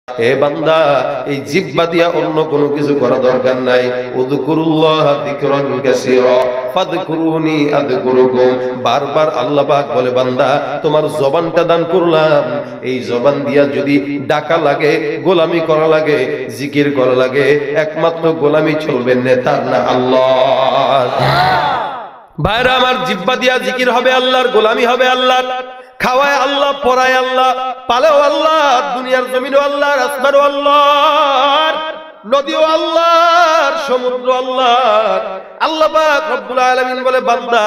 হে বান্দা, এই জিহ্বা দিয়া অন্য কোনো কিছু করা দরকার নাই। উযকুরুল্লাহ যিকরান কাসীরা ফাযকুরুনি আযকুরুকুম। বারবার আল্লাহ পাক বলে, বান্দা তোমার জবানটা দান করলাম, এই জবান দিয়া যদি ডাকা লাগে, গোলামি করা লাগে, জিকির করা লাগে, একমাত্র গোলামি চলবে নেতার না, আল্লাহ। ভাইরা আমার, জিহ্বা দিয়া জিকির হবে আল্লাহর, গোলামি হবে আল্লাহর। খাওয়ায় আল্লাহ, পড়ায় আল্লাহ, পালেও আল্লাহ, দুনিয়ার জমিনও আল্লাহর, আসমানও আল্লাহর, নদীও আল্লাহর, সমুদ্র আল্লাহর। আল্লাহ পাক রব্বুল আলামিন বলে, বান্দা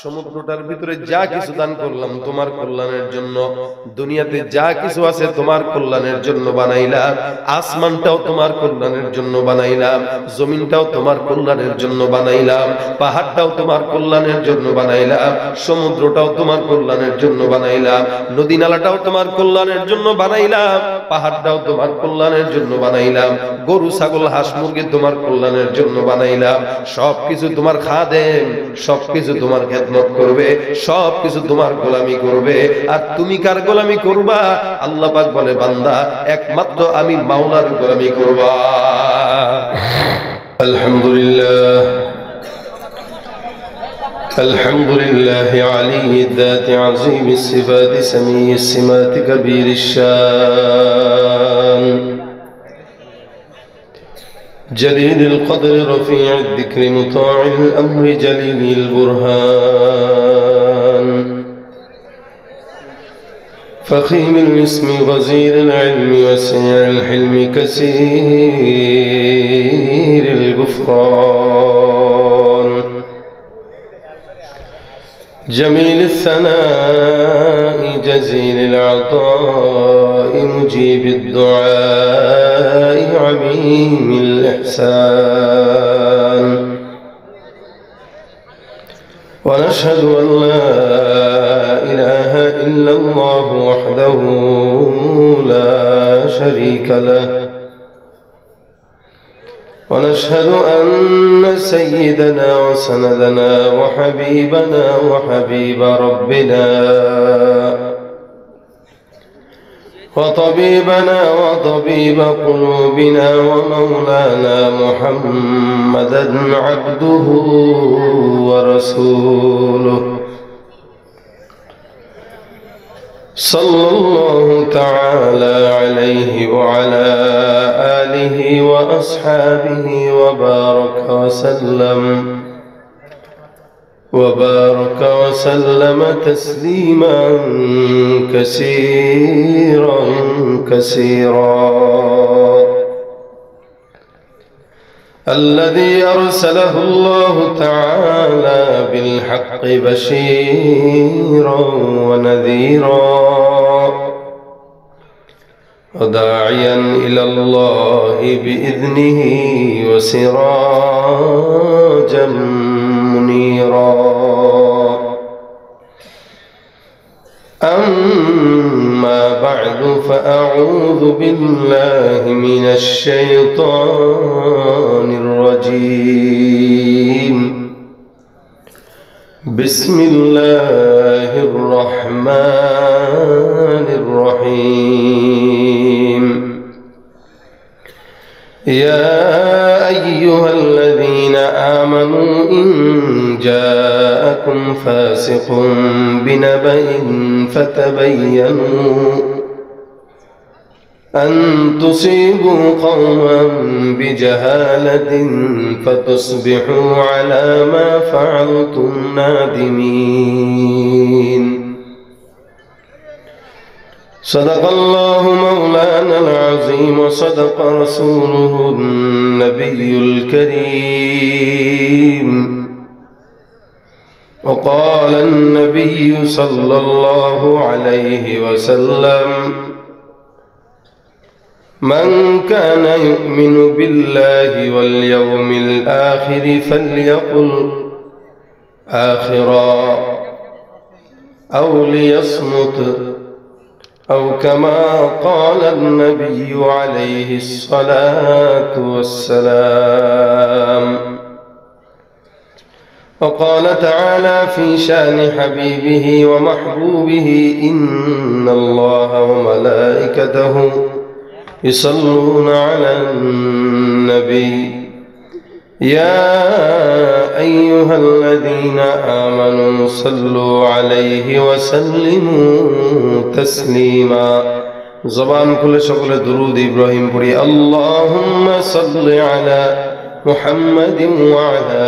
সমুদ্রটার ভিতরে যা কিছু দান করলাম তোমার কল্যাণের জন্য, দুনিয়াতে যা কিছু আছে তোমার কল্যাণের জন্য বানাইলাম, আসমানটাও তোমার কল্যাণের জন্য বানাইলাম, জমিনটাও তোমার কল্যাণের জন্য বানাইলাম, পাহাড়টাও তোমার কল্যাণের জন্য বানাইলাম, সমুদ্রটাও তোমার কল্যাণের জন্য বানাইলাম, নদী নালাটাও তোমার কল্যাণের জন্য বানাইলাম, পাহাড়টাও তোমার কল্যাণের জন্য বানাইলাম, গরু ছাগল হাঁস মুরগি তোমার কল্যাণের জন্য বানাইলাম। সবকিছু তোমার খাদেম, সবকিছু তোমার খেদমত করবে, সবকিছু তোমার গোলামি করবে। আর তুমি কার গোলামি করবা? আল্লাহ পাক বলে, বান্দা একমাত্র আমি মাওলার গোলামি করবা। আলহামদুলিল্লাহ, আলহামদুলিল্লাহ আলিয়্যিদ যাতি আযীমিস সিফাতি সামিয়্যিস সিমাতি কাবীরিশ শান جليل القدر رفيع الذكر مطاع الأمر جليل البرهان فخيم الاسم غزير العلم وسيع الحلم كثير الغفران جميل الثناء جزيل العطاء مجيب الدعاء عميم الإحسان ونشهد أن لا إله إلا الله وحده لا شريك له ونشهد أن سيدنا وسندنا وحبيبنا وحبيب ربنا وطبيبنا وطبيب قلوبنا ومولانا محمدا عبده ورسوله صلى الله تعالى عليه وعلى آله وأصحابه وبارك وسلم تسليما كثيرا كثيرا الذي أرسله الله تعالى بالحق بشيرا ونذيرا وداعيا إلى الله بإذنه وسراجا منيرا أما بعد فأعوذ بالله من الشيطان الرجيم بسم الله الرحمن الرحيم يا أيها الذين آمنوا إن جاءكم فاسق بنبأ فتبينوا أن تصيبوا قوما بجهالة فتصبحوا على ما فعلتم نادمين صدق الله مولانا العظيم وصدق رسوله النبي الكريم وقال النبي صلى الله عليه وسلم من كان يؤمن بالله واليوم الآخر فليقل آخرا أو ليصمت أو كما قال النبي عليه الصلاة والسلام وقال تعالى في شان حبيبه ومحبوبه إن الله وملائكته يصلون على النبي يا أيها الذين آمنوا صلوا عليه وسلموا تسليما زبان كل شكل درود إبراهيم بري اللهم صل على محمد وعلى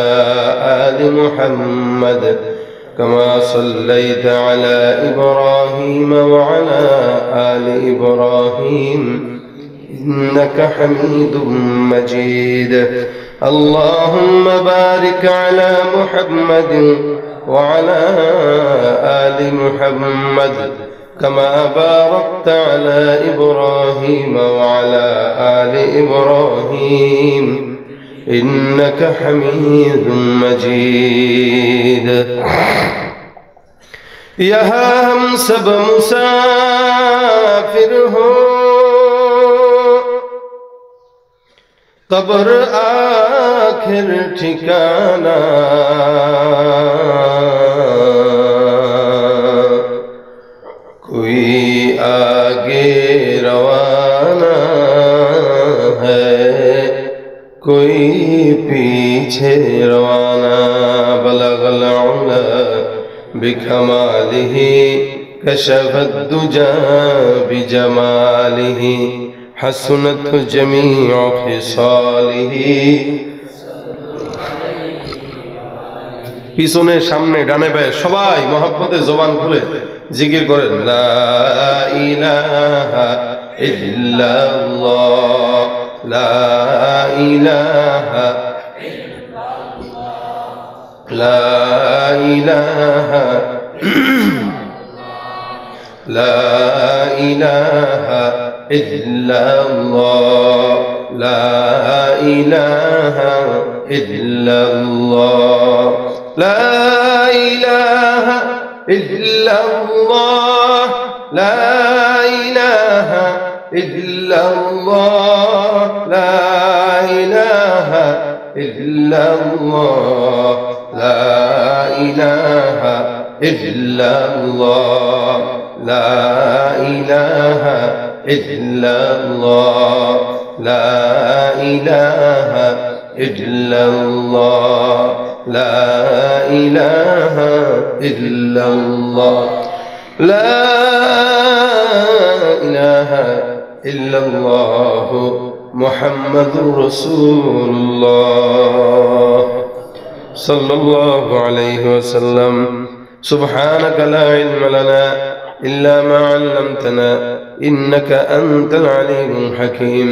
آل محمد كما صليت على إبراهيم وعلى آل إبراهيم إنك حميد مجيد اللهم بارك على محمد وعلى آل محمد كما باركت على إبراهيم وعلى آل إبراهيم إنك حميد مجيد यहाँ हम सब मुसाफिर हो कब्र आखिर ठिकाना कोई आगे रवाना है कोई पीछे रवाना बलगल उला बिकमालिही कशफद्दुजा बिजमालिही हसनत जमीउ खिसालिही পিছনে সামনে ডানে বায়ে সবাই মহব্বতে জবান খুলে জিকির করেন লা ইলাহা ইল্লাল্লাহ লা ইলাহা لا إله لا إله إلا الله لا إله إلا الله لا إله إلا الله لا إله إلا الله لا إله إلا الله لا إله إلا الله لا إله إلا الله لا إله إلا الله لا إله إلا الله لا إله إلا الله محمد رسول الله صلى الله عليه وسلم سبحانك لا علم لنا إلا ما علمتنا إنك أنت العليم الحكيم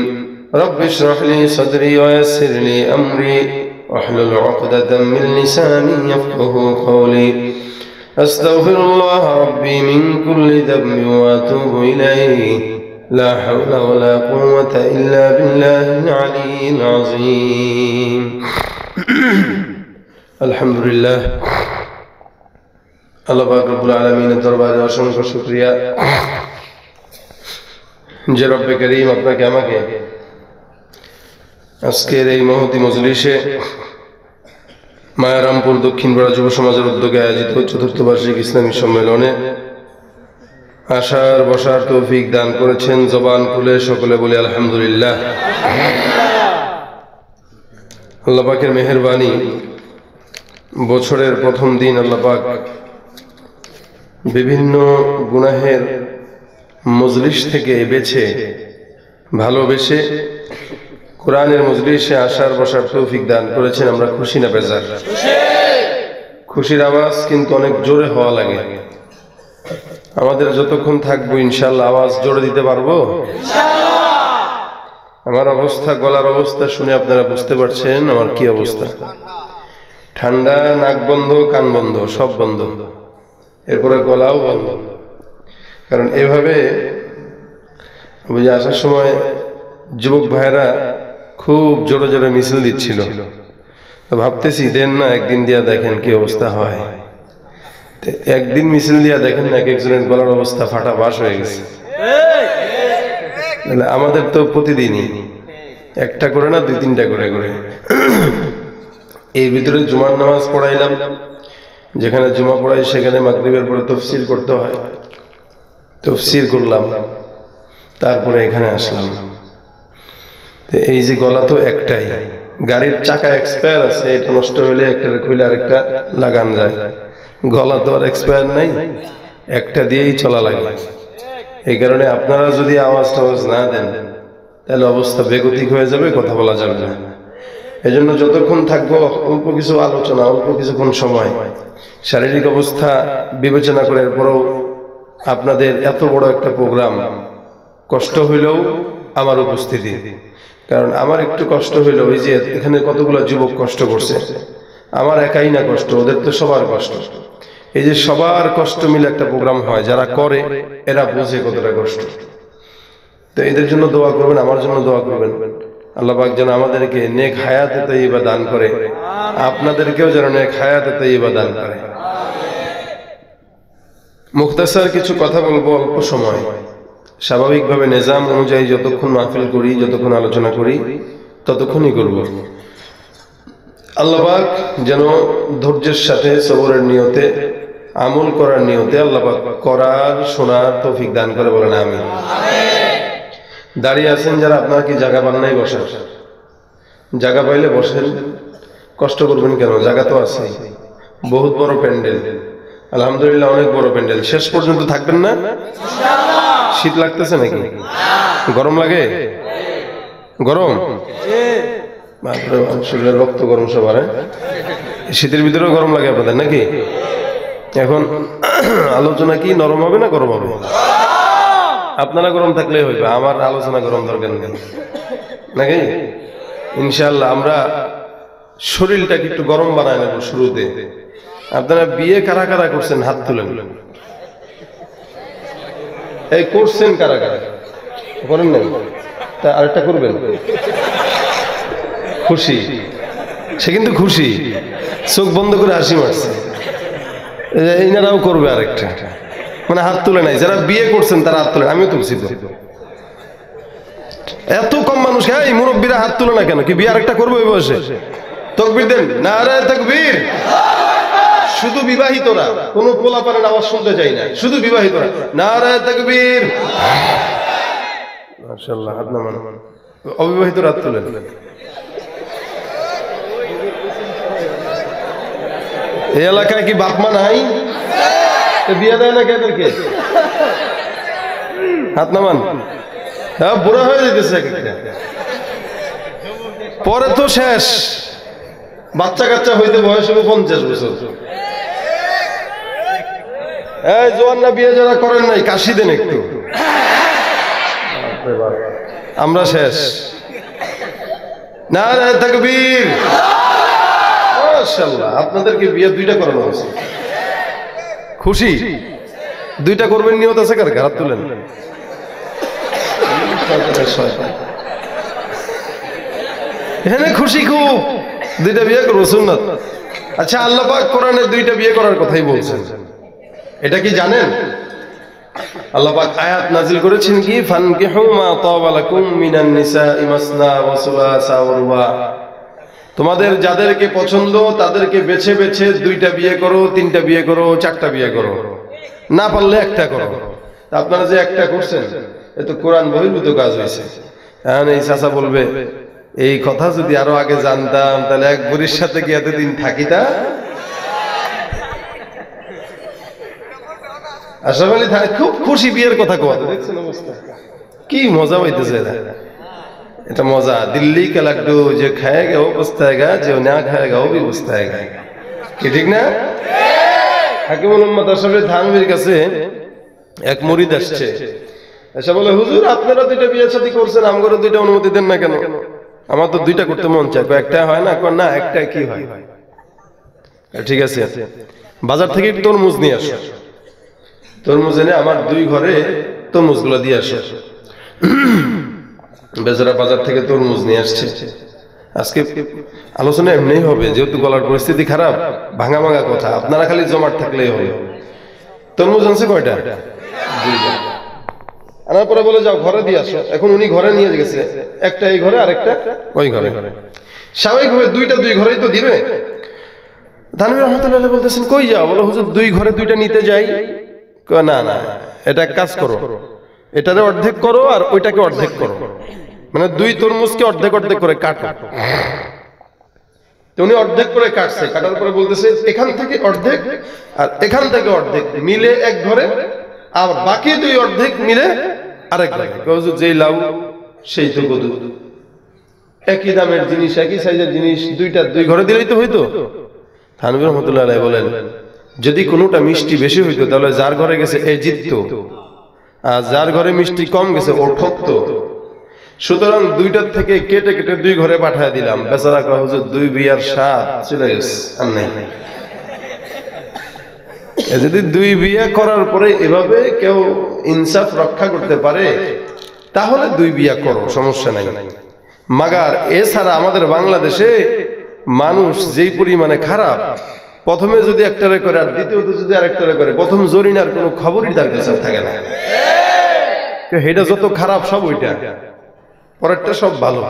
رب اشرح لي صدري ويسر لي أمري واحلل عقدة من لساني يفقه قولي أستغفر الله ربي من كل ذنب وأتوب إليه لا حول ولا قوة إلا بالله العلي العظيم আলহামদুলিল্লাহ আল্লাহ পাক রব্বুল আলামিনের দরবারে অসংখ্য শুকরিয়া যে রব্বে করিম আপনাকে আমাকে আজকের এই মহতি মজলিসে মায়ারামপুর দক্ষিণপাড়া যুব সমাজের উদ্যোগে আয়োজিত চতুর্থ বার্ষিক ইসলামী সম্মেলনে আসার বসার তৌফিক দান করেছেন জবান খুলে সকলে বলি আলহামদুলিল্লাহ আল্লাহ পাকের মেহেরবানি বছরের প্রথম দিন আল্লাহ পাক বিভিন্ন গুনাহের মজলিস থেকে বেছে ভালোবেসে কোরআনের মজলিসে আসার বসার তৌফিক দান করেছেন। আমরা খুশি না বেজার? খুশির আওয়াজ কিন্তু অনেক জোরে হওয়া লাগে। আমাদের যতক্ষণ থাকবো ইনশাআল্লাহ আওয়াজ জোরে দিতে পারবো আমার অবস্থা, গলার অবস্থা শুনে আপনারা বুঝতে পারছেন আমার কি অবস্থা। ঠান্ডা, নাক বন্ধ, কান বন্ধ, সব বন্ধ, এরপরে গলাও বন্ধ। কারণ এভাবে আসার সময় যুবক ভাইরা খুব জোরে জোরে মিছিল দিচ্ছিল, ভাবতেছি দেন না একদিন দিয়া দেখেন কি অবস্থা হয়। একদিন মিছিল দিয়া দেখেন না এক একজনের গলার অবস্থা ফাটা বাস হয়ে গেছে। আমাদের তো প্রতিদিনই একটা করে না দুই তিনটা করে করে। এর ভিতরে জুমার নামাজ পড়াইলাম, যেখানে জুমা পড়াই সেখানে মাগরিবের পরে তাফসীর করতে হয়, তাফসীর করলাম, তারপরে এখানে আসলাম। এই যে গলা তো একটাই, গাড়ির চাকা এক্সপায়ার আছে, এটা নষ্ট হলে একটা খুলে আরেকটা লাগান যায়, গলা তো আর এক্সপায়ার নাই, একটা দিয়েই চলা লাগে। এই কারণে আপনারা যদি আওয়াজ টাওয়াজ না দেন তাহলে অবস্থা বেগতিক হয়ে যাবে, কথা বলা যাবে না। এই জন্য যতক্ষণ থাকবো অল্প কিছু আলোচনা, অল্প কিছুক্ষণ সময়, শারীরিক অবস্থা বিবেচনা করে এরপরও আপনাদের এত বড় একটা প্রোগ্রাম, কষ্ট হইলেও আমার উপস্থিতি, কারণ আমার একটু কষ্ট হইলেও ওই যে এখানে কতগুলো যুবক কষ্ট করছে, আমার একাই না কষ্ট, ওদের তো সবার কষ্ট। এই যে সবার কষ্ট মিলে একটা প্রোগ্রাম হয়, যারা করে এরা বোঝে কতটা কষ্ট। তো এদের জন্য দোয়া করবেন, আমার জন্য দোয়া করবেন, আল্লাহ পাক যেন আমাদেরকে নেক হায়াতে তাইয়্যিবা দান করে, আপনাদেরকেও যেন নেক হায়াতে তাইয়্যিবা দান করে। মুখতাসার কিছু কথা বলবো অল্প সময়। স্বাভাবিকভাবে নিজাম অনুযায়ী যতক্ষণ মাহফিল করি, যতক্ষণ আলোচনা করি ততক্ষণই করব। আল্লাহ পাক যেন ধৈর্যের সাথে সবরের নিয়তে, আমল করার নিয়তে আল্লাহ পাক করার শোনার তৌফিক দান করে, বলেন আমিন। দাঁড়িয়ে আছেন যারা, আপনার কি জায়গা পান নাই বসার? জায়গা পাইলে বসেন, কষ্ট করবেন কেন, জায়গা তো আছে। বহুত বড় প্যান্ডেল, আলহামদুলিল্লাহ অনেক বড় প্যান্ডেল। শেষ পর্যন্ত থাকবেন না? শীত লাগতেছে নাকি? গরম লাগে? গরম? শরীরের রক্ত গরম সবার। শীতের ভিতরেও গরম লাগে আপনাদের নাকি? এখন আলোচনা কি নরম হবে না গরম হবে? আপনারা গরম থাকলে হইবে, আমার আলোচনা গরম দরকার নেই নাকি? ইনশাআল্লাহ আমরা শরীরটাকে একটু গরম বানায় নেব শুরুতে। আপনারা বিয়ে কারা কারা করছেন হাত তুলেন। এই করছেন কারা কারা? করেন নাই? তা আরেকটা করবেন? খুশি, সে কিন্তু খুশি, চোখ বন্ধ করে হাসি মারছে। এইনারাও করবে আরেকটা, মানে হাত তুলে নাই। যারা বিয়ে করছেন তারা হাত তুলেন, আমিও তুলছি। এত কম মানুষ, এই মুরব্বীরা হাত তুলে না কেন? কি বিয়ে আরেকটা করবো এই বয়সে? তাকবীর দেন, নারে তাকবীর। শুধু বিবাহিতরা, কোন পোলাপানের আওয়াজ শুনতে চাই না, শুধু বিবাহিতরা, নারে তাকবীর। মাশাআল্লাহ, হাত নামান। অবিবাহিতরা হাত তুলেন। এই এলাকায় কি বাপ মা নাই? বিয়ে দেয় না কেদেরকে? হাত নামান। হ্যাঁ, বুড়া হয়ে যেতেছে পরে তো শেষ। বাচ্চা কাচ্চা হইতে বয়স হবে 50 বছর। এই জোয়ান না বিয়ে যারা করেন নাই কাশি দেন একটু। আমরা শেষ। নারে তাকবীর। মাশাআল্লাহ, আপনাদেরকে বিয়ে 2টা করানো হয়েছে। খুশি? 2টা করবেন নিয়ত আছে কার? হাত তুলেন। এখানে খুশি খুব, 2টা বিয়ে করবো সুন্নাত। আচ্ছা, আল্লাহ পাক কোরআনে 2টা বিয়ে করার কথাই বলছেন, এটা কি জানেন? আল্লাহ পাক আয়াত নাজিল করেছেন কি, ফানকিহু মা তাবা লাকুম মিনান নিসাই মাসনা ওয়া সুলাসা ওয়া রুবা। তোমাদের যাদেরকে পছন্দ তাদেরকে বেছে বেছে 2টা বিয়ে করো, 3টা বিয়ে করো, 4টা বিয়ে করো, না পারলে একটা করো। আপনারা যে একটা করছেন এ তো কোরআন বহির্ভূত কাজ হয়েছে। এখন এই চাচা বলবে, এই কথা যদি আরো আগে জানতাম তাহলে এক বুড়ির সাথে কি এতদিন থাকিতা? আশরাফ আলী থাই খুব খুশি বিয়ের কথা কথা। দেখছেন অবস্থা কি মজা হইতেছে, এটা মজা। দিল্লি কা লাড্ডু যে খায়েগা ও পস্তায়েগা, যে না খায়েগা ও ভি পস্তায়েগা। কি ঠিক না? হাকিমুল উম্মত আশরাফ আলী থানভীর কাছে এক মুরিদ আসছে, এসে বলে, হুজুর আপনারা 2টা বিয়ে শাদী করছেন, আমগরে 2টা অনুমতি দেন না কেন? আমার তো 2টা করতে মন চায়। একটা হয় না? না, একটা কি হয়? ঠিক আছে, বাজার থেকে তরমুজ নিয়ে আসো। তরমুজ এনে আমার 2 ঘরে তরমুজগুলো দিয়ে আসো। বেচারা বাজার থেকে তরমুজ নিয়ে আসছে। আজকে আলোচনা এমনি হবে, যেহেতু গলার পরিস্থিতি খারাপ, ভাঙা ভাঙা কথা, আপনারা খালি জমাট থাকলেই হবে। তরমুজ আনছে কয়টা? 2টা। আনার পরে বলে, যাও ঘরে দিয়ে আসো। এখন উনি ঘরে নিয়ে গেছে, একটা এই ঘরে, আরেকটা ওই ঘরে। স্বাভাবিকভাবে 2টা 2 ঘরেই তো দিবে। থানভীর রহমাতুল্লাহ বলতেছেন, কই যাও? বলো, হুজুর 2 ঘরে 2টা নিতে যাই। না না, এটা এক কাজ করো, এটারে অর্ধেক করো আর ওইটাকে অর্ধেক করো। মানে 2 তরমুজকে অর্ধেক অর্ধেক করে কাটো। উনি অর্ধেক করে কাটছে, কাটার পরে বলতেছে এখান থেকে অর্ধেক আর এখান থেকে অর্ধেক মিলে এক ঘরে, আর বাকি 2 অর্ধেক মিলে আরেক ঘরে। যেই লাউ সেই তো কদু, একই দামের জিনিস, একই সাইজের জিনিস, 2টা 2 ঘরে দিলেই তো হইতো। থানভী রহমাতুল্লাহ আলাইহি বলেন, যদি কোনোটা মিষ্টি বেশি হইতো তাহলে যার ঘরে গেছে এ জিততো, আর যার ঘরে মিষ্টি কম গেছে ও ঠকতো। সুতরাং 2টার থেকে কেটে কেটে 2 ঘরে পাঠিয়ে দিলাম। বেচারা কয় হুজুর 2 বিয়ার স্বাদ চলে গেছে, আর নাই। যদি 2 বিয়ে করার পরে এভাবে কেউ ইনসাফ রক্ষা করতে পারে তাহলে 2 বিয়ে করো, সমস্যা নাই। মাগার এছাড়া আমাদের বাংলাদেশে মানুষ যেই পরিমাণে খারাপ, প্রথমে যদি একটারে করে আর দ্বিতীয়ত যদি আরেকটারে করে, প্রথম জরিনার কোনো খবরই তার কাছে থাকে না। এটা যত খারাপ সব ওইটা, পরেরটা সব ভালো।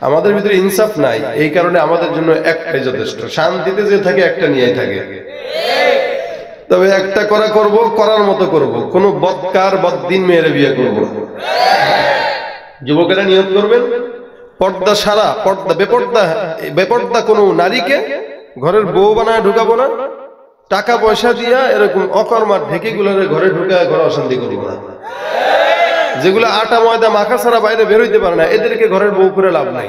আমাদের ভিতরে ইনসাফ নাই, এই কারণে আমাদের জন্য একটাই যথেষ্ট। শান্তিতে যে থাকে একটা নিয়েই থাকে। তবে একটা করব, করার মতো করব, কোন বদকার বদ্দিন মেয়েরে বিয়ে করব। যুবকেরা নিয়ত করবেন পর্দা সারা, পর্দা বেপর্দা কোনো নারীকে ঘরের বউ বানায় ঢুকাবো না। টাকা পয়সা দিয়া এরকম অকর্মার ঢেকিগুলোরে ঘরে ঢুকায় ঘরে অশান্তি করবো না। যেগুলো আটা ময়দা মাখা ছাড়া বাইরে বের হইতে পারে না, এদেরকে ঘরের বউ করে লাভ নাই।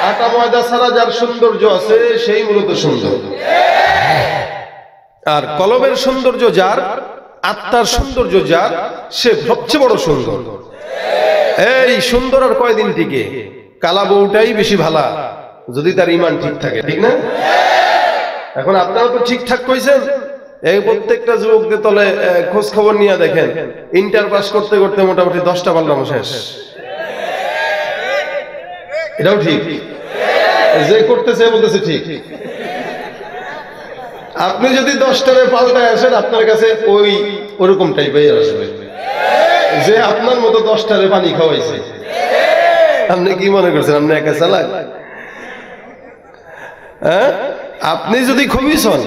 আটা ময়দা ছাড়া যার সৌন্দর্য আছে সেই মূলত সুন্দর। আর কলবের সৌন্দর্য যার, আত্মার সৌন্দর্য যার, সে সবচেয়ে বড় সুন্দর। এই সুন্দর আর কয়দিন টিকে? কালা বউটাই বেশি ভালা যদি তার ঈমান ঠিক থাকে, ঠিক না? এখন আপনারা তো ঠিকঠাক কইছেন। এই প্রত্যেকটা যুবকদের তলে খোঁজ খবর নিয়ে দেখেন, ইন্টার পাস করতে করতে মোটামুটি 10টা পারলাম শেষ। এটাও ঠিক, যে করতেছে বলতেছে ঠিক। আপনি যদি 10টারে পাল্টায় আসেন আপনার কাছে ওরকম টাইপের আসবে, যে আপনার মতো 10টারে পানি খাওয়াইছে। আপনি কি মনে করছেন আপনি একা চালাক? হ্যাঁ, আপনি যদি খবিস হন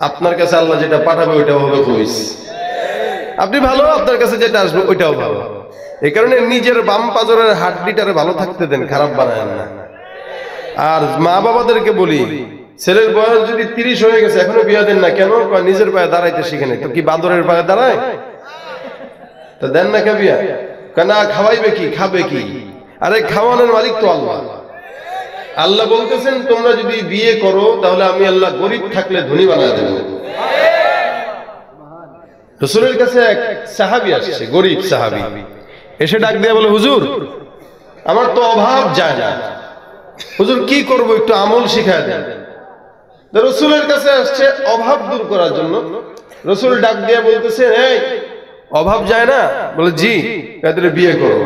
আপনার কাছে আল্লাহ যেটা পাঠাবে ওইটাও হবে খবিস। আপনি ভালো, আপনার কাছে যেটা আসবে ওইটাও ভালো। এই কারণে নিজের বাম পাজরের হাড্ডিটারে ভালো থাকতে দেন, খারাপ বানায় না। আর মা বাবাদেরকে বলি, ছেলের বয়স যদি 30 হয়ে গেছে এখনো বিয়ে দেন না কেন? নিজের পায়ে দাঁড়াইতে শিখে নেই তো কি বাদরের পায়ে দাঁড়ায়? তো দেন না কে বিয়া? কেন খাওয়াইবে কি, খাবে কি? আরে খাওয়ানোর মালিক তো আল্লাহ। আল্লাহ বলতেছেন তোমরা যদি বিয়ে করো তাহলে আমি আল্লাহ গরিব থাকলে ধনী বানায় দেব। রাসূলের কাছে এক সাহাবী আসছে, গরিব সাহাবী, এসে ডাক দিয়ে বলে হুজুর আমার তো অভাব যায় না, হুজুর কি করব একটু আমল শিখায় দেন। রাসূলের কাছে আসছে অভাব দূর করার জন্য। রাসূল ডাক দিয়ে বলতেছেন এই অভাব যায় না? বলে জি। তাহলে বিয়ে করো।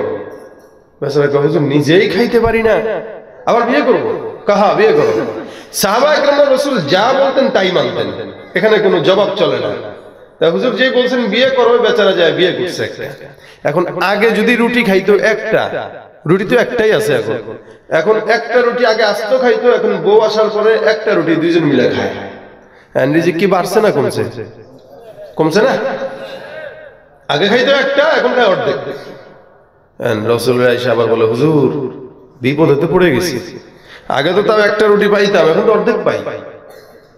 বেচারা কয় হুজুর নিজেই খাইতে পারি না আবার বিয়ে করব? কাহা বিয়ে করো। সাহাবা একরাম রাসূল যা বলতেন তাই মানতেন, এখানে কোনো জবাব চলে না। তা হুজুর যে বলছেন বিয়ে করো, বেচারা যায় বিয়ে করছে একটা। এখন আগে যদি রুটি খাইতো একটা, রুটি তো একটাই আছে এখন একটা রুটি আগে আস্ত খাইতো, এখন বউ আসার পরে একটা রুটি দুইজন মিলে খায়। রিজিক কি বাড়ছে না কমছে? কমছে না? আগে খাইতো একটা, এখন খায় অর্ধেক। রাসূল আয়েশা আবার বলে হুজুর বিপদ হতে পড়ে গেছি, আগে তো তাও একটা রুটি পাইতাম, এখন তো অর্ধেক পাই।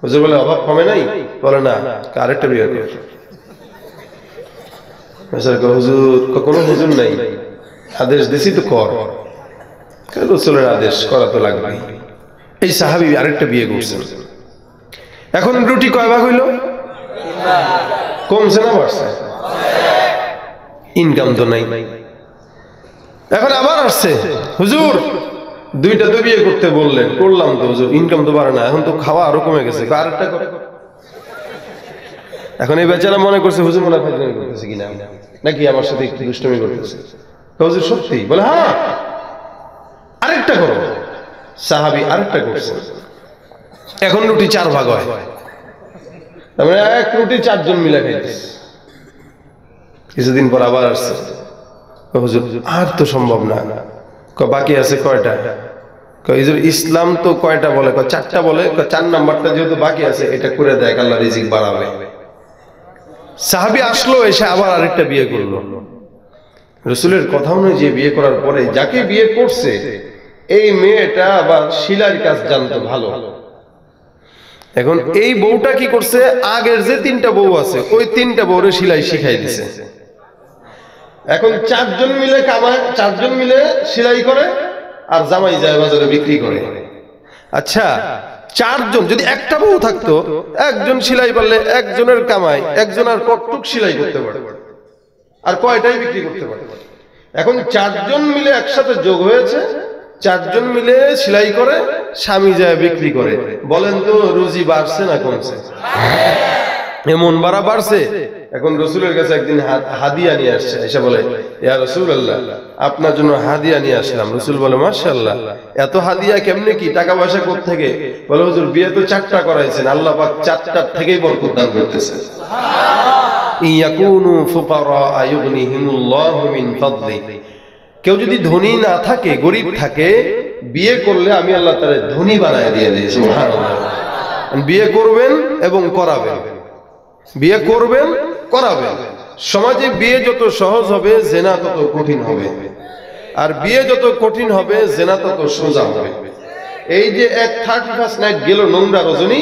হুজুর বলে অভাব কমে নাই? বলে না, আরেকটা বিয়ে কর। হুজুর কোনো হুজুর নাই, আদেশ দিছি তো কর। রাসূলের আদেশ করা তো লাগবে। এই সাহাবী আরেকটা বিয়ে করছেন। এখন রুটি কয় ভাগ হইল? কমছে না বাড়ছে? ইনকাম তো নাই। এখন আবার আসছে হুজুর দুইটা তো বিয়ে করতে বললেন, করলাম তো হুজুর, ইনকাম তো বাড়ে না, এখন তো খাওয়া আরো কমে গেছে, আরেকটা করে। এখন এই বেচারা মনে করছে হুজুর মনে হয় করতেছে কিনা, নাকি আমার সাথে একটু দুষ্টুমি করতেছে। হুজুর সত্যি? বলে হ্যাঁ আরেকটা করো। সাহাবী আরেকটা করছে। এখন রুটি 4 ভাগ হয়, তার মানে এক রুটি 4 জন মিলে খাইতেছে। কিছুদিন পর আবার আসছে, হুজুর আর তো সম্ভব না, বাকি আছে কয়টা? হুজুর ইসলাম তো কয়টা বলে? 4টা বলে। 4 নাম্বারটা যেহেতু বাকি আছে এটা করে দেয়, আল্লাহ রিজিক বাড়াবে। সাহাবী আসলো, এসে আবার আরেকটা বিয়ে করলো। রাসূলের কথা অনুযায়ী বিয়ে করার পরে যাকে বিয়ে করছে এই মেয়েটা আবার সেলাইয়ের কাজ জানতো ভালো। এখন এই বউটা কি করছে, আগের যে 3টা বউ আছে ওই 3টা বউরে সেলাই শিখাই দিছে। এখন 4 জন মিলে কামায়, 4 জন মিলে সেলাই করে আর জামাই যায় বাজারে বিক্রি করে। আচ্ছা 4 জন যদি একটা বউ থাকতো, একজন সেলাই পারলে একজনের কামায়, একজন আর কতটুক সেলাই করতে পারে আর কয়টাই বিক্রি করতে পারে। এখন 4 জন মিলে একসাথে যোগ হয়েছে, 4 জন মিলে সেলাই করে, স্বামী যায় বিক্রি করে। বলেন তো রুজি বাড়ছে না কমছে? এমন বাড়া বাড়ছে। এখন রাসূলের কাছে একদিন হাদিয়া নিয়ে আসছে, এসে বলে ইয়া রাসূলুল্লাহ আপনার জন্য হাদিয়া নিয়ে আসলাম। রাসূল বলে মাশাআল্লাহ, এত হাদিয়া কেমনে, কি টাকা পয়সা কোথা থেকে? বলে হুজুর বিয়ে তো 4টা করাইছেন, আল্লাহ পাক 4টার থেকেই বরকত দান করতেছে। ইয়াকুনু ফুকারা আয়ুগনিহিমুল্লাহু মিন ফাদলি, কেউ যদি ধনী না থাকে, গরিব থাকে, বিয়ে করলে আমি আল্লাহ তাআলা ধনী বানায় দিয়ে দিই। সুবহানাল্লাহ। বিয়ে করবেন এবং করাবেন, বিয়ে করবেন করাবেন। সমাজে বিয়ে যত সহজ হবে জেনা তত কঠিন হবে, আর বিয়ে যত কঠিন হবে জেনা তত সোজা হবে। এই যে 31 নাইট গেল নোংরা রজনী,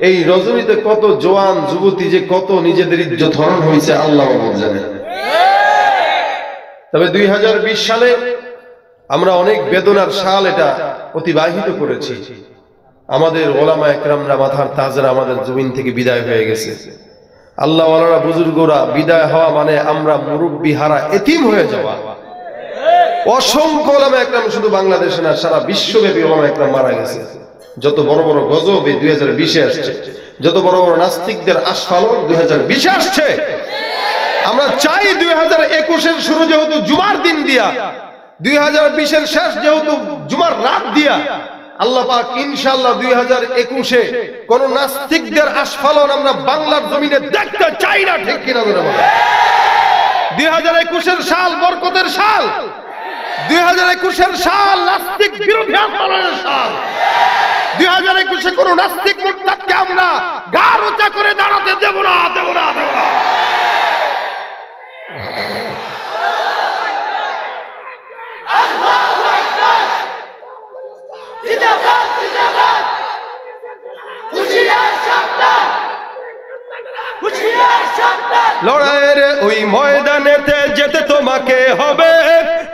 এই রজনীতে কত জওয়ান যুবতী যে কত নিজেদের ইজ্জত হরণ হয়েছে আল্লাহ জানে। তবে 2020 সালে আমরা অনেক বেদনার সাল এটা অতিবাহিত করেছি। আমাদের ওলামা একরামরা, মাথার তাজরা আমাদের জমিন থেকে বিদায় হয়ে গেছে। আল্লাহ ওয়ালারা বুজুর্গরা বিদায় হওয়া মানে আমরা মুরব্বি হারা এতিম হয়ে যাওয়া। অসংখ্য ওলামা একরাম শুধু বাংলাদেশে না সারা বিশ্বব্যাপী ওলামা একরাম মারা গেছে। যত বড় বড় গজব এই 2020-এ আসছে, যত বড় বড় নাস্তিকদের আস্ফালন 2020-এ আসছে। আমরা চাই 2021-এর শুরু যেহেতু জুমার দিন দিয়া, 2020-এর শেষ যেহেতু জুমার রাত দিয়া, আল্লাহ পাক ইনশাআল্লাহ 2021-এ কোন নাস্তিকদের আস্ফালন আমরা বাংলার জমিনে দেখতে চাই না। ঠিক কিনা বলে? 2021-এর সাল বরকতের সাল, 2021-এর সাল নাস্তিক বিরোধী আন্দোলনের সাল। 2021-এ কোন নাস্তিক মুরতাদকে আমরা গাড় উঁচা করে দাঁড়াতে দেব না, দেব না, দেব না। লড়াইয়ের ওই ময়দানেতে যেতে তোমাকে হবে,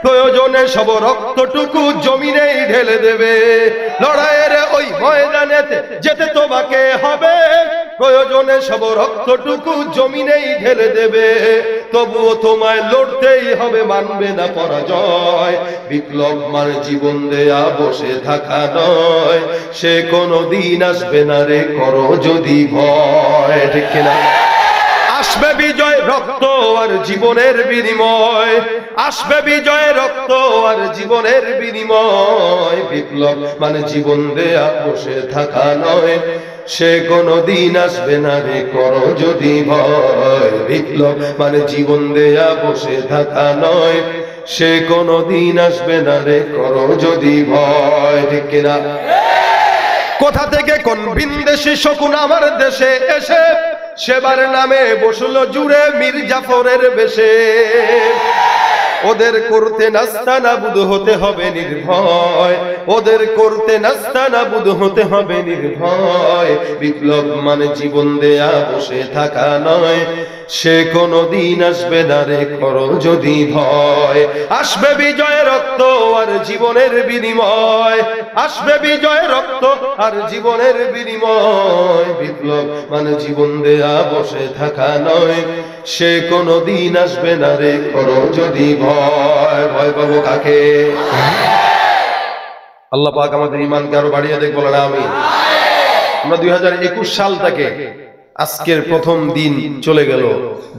প্রয়োজনে সব রক্তটুকু জমিনেই ঢেলে দেবে। লড়াইয়ের ওই ময়দানেতে যেতে তোমাকে হবে, প্রয়োজনে সব রক্তটুকু জমিনেই ঢেলে দেবে। তবুও তোমায় লড়তেই হবে, মানবে না পরাজয়। বিপ্লব মানে জীবন দেয়া বসে থাকা নয়, সে কোনদিন আসবে না রে করো যদি ভয়। ঠিক কিনা? আসবে বিজয় রক্ত আর জীবনের বিনিময়, আসবে বিজয় রক্ত আর জীবনের বিনিময়। বিপ্লব মানে জীবন দেয়া বসে থাকা নয়, সে কোনদিন আসবে না রে করো যদি ভয়। বিপ্লব মানে জীবন দেয়া বসে থাকা নয়, সে কোনদিন আসবে না রে করো যদি ভয়। ঠিক কিনা? কোথা থেকে কোন ভিনদেশী শকুন আমার দেশে এসে সেবার নামে বসলো জুড়ে মীর জাফরের বেশে। ওদের করতে নাস্তানাবুদ হতে হবে নির্ভয়, ওদের করতে নাস্তানাবুদ হতে হবে নির্ভয়। বিপ্লব মানে জীবন দেয়া বসে থাকা নয়, সে কোনদিন আসবে না রে করো যদি ভয়। আসবে বিজয় রক্ত আর জীবনের বিনিময়, আসবে বিজয় রক্ত আর জীবনের বিনিময়। বিপ্লব মানে জীবন দেয়া বসে থাকা নয়, সে কোনদিন আসবে না রে করো যদি ভয়। ভয় পাবো কাকে? আল্লাহ পাক আমাদের ঈমানকে আরো বাড়িয়ে দেখ, বলেন আমিন। আমরা 2021 সালটাকে আজকের প্রথম দিন চলে গেল,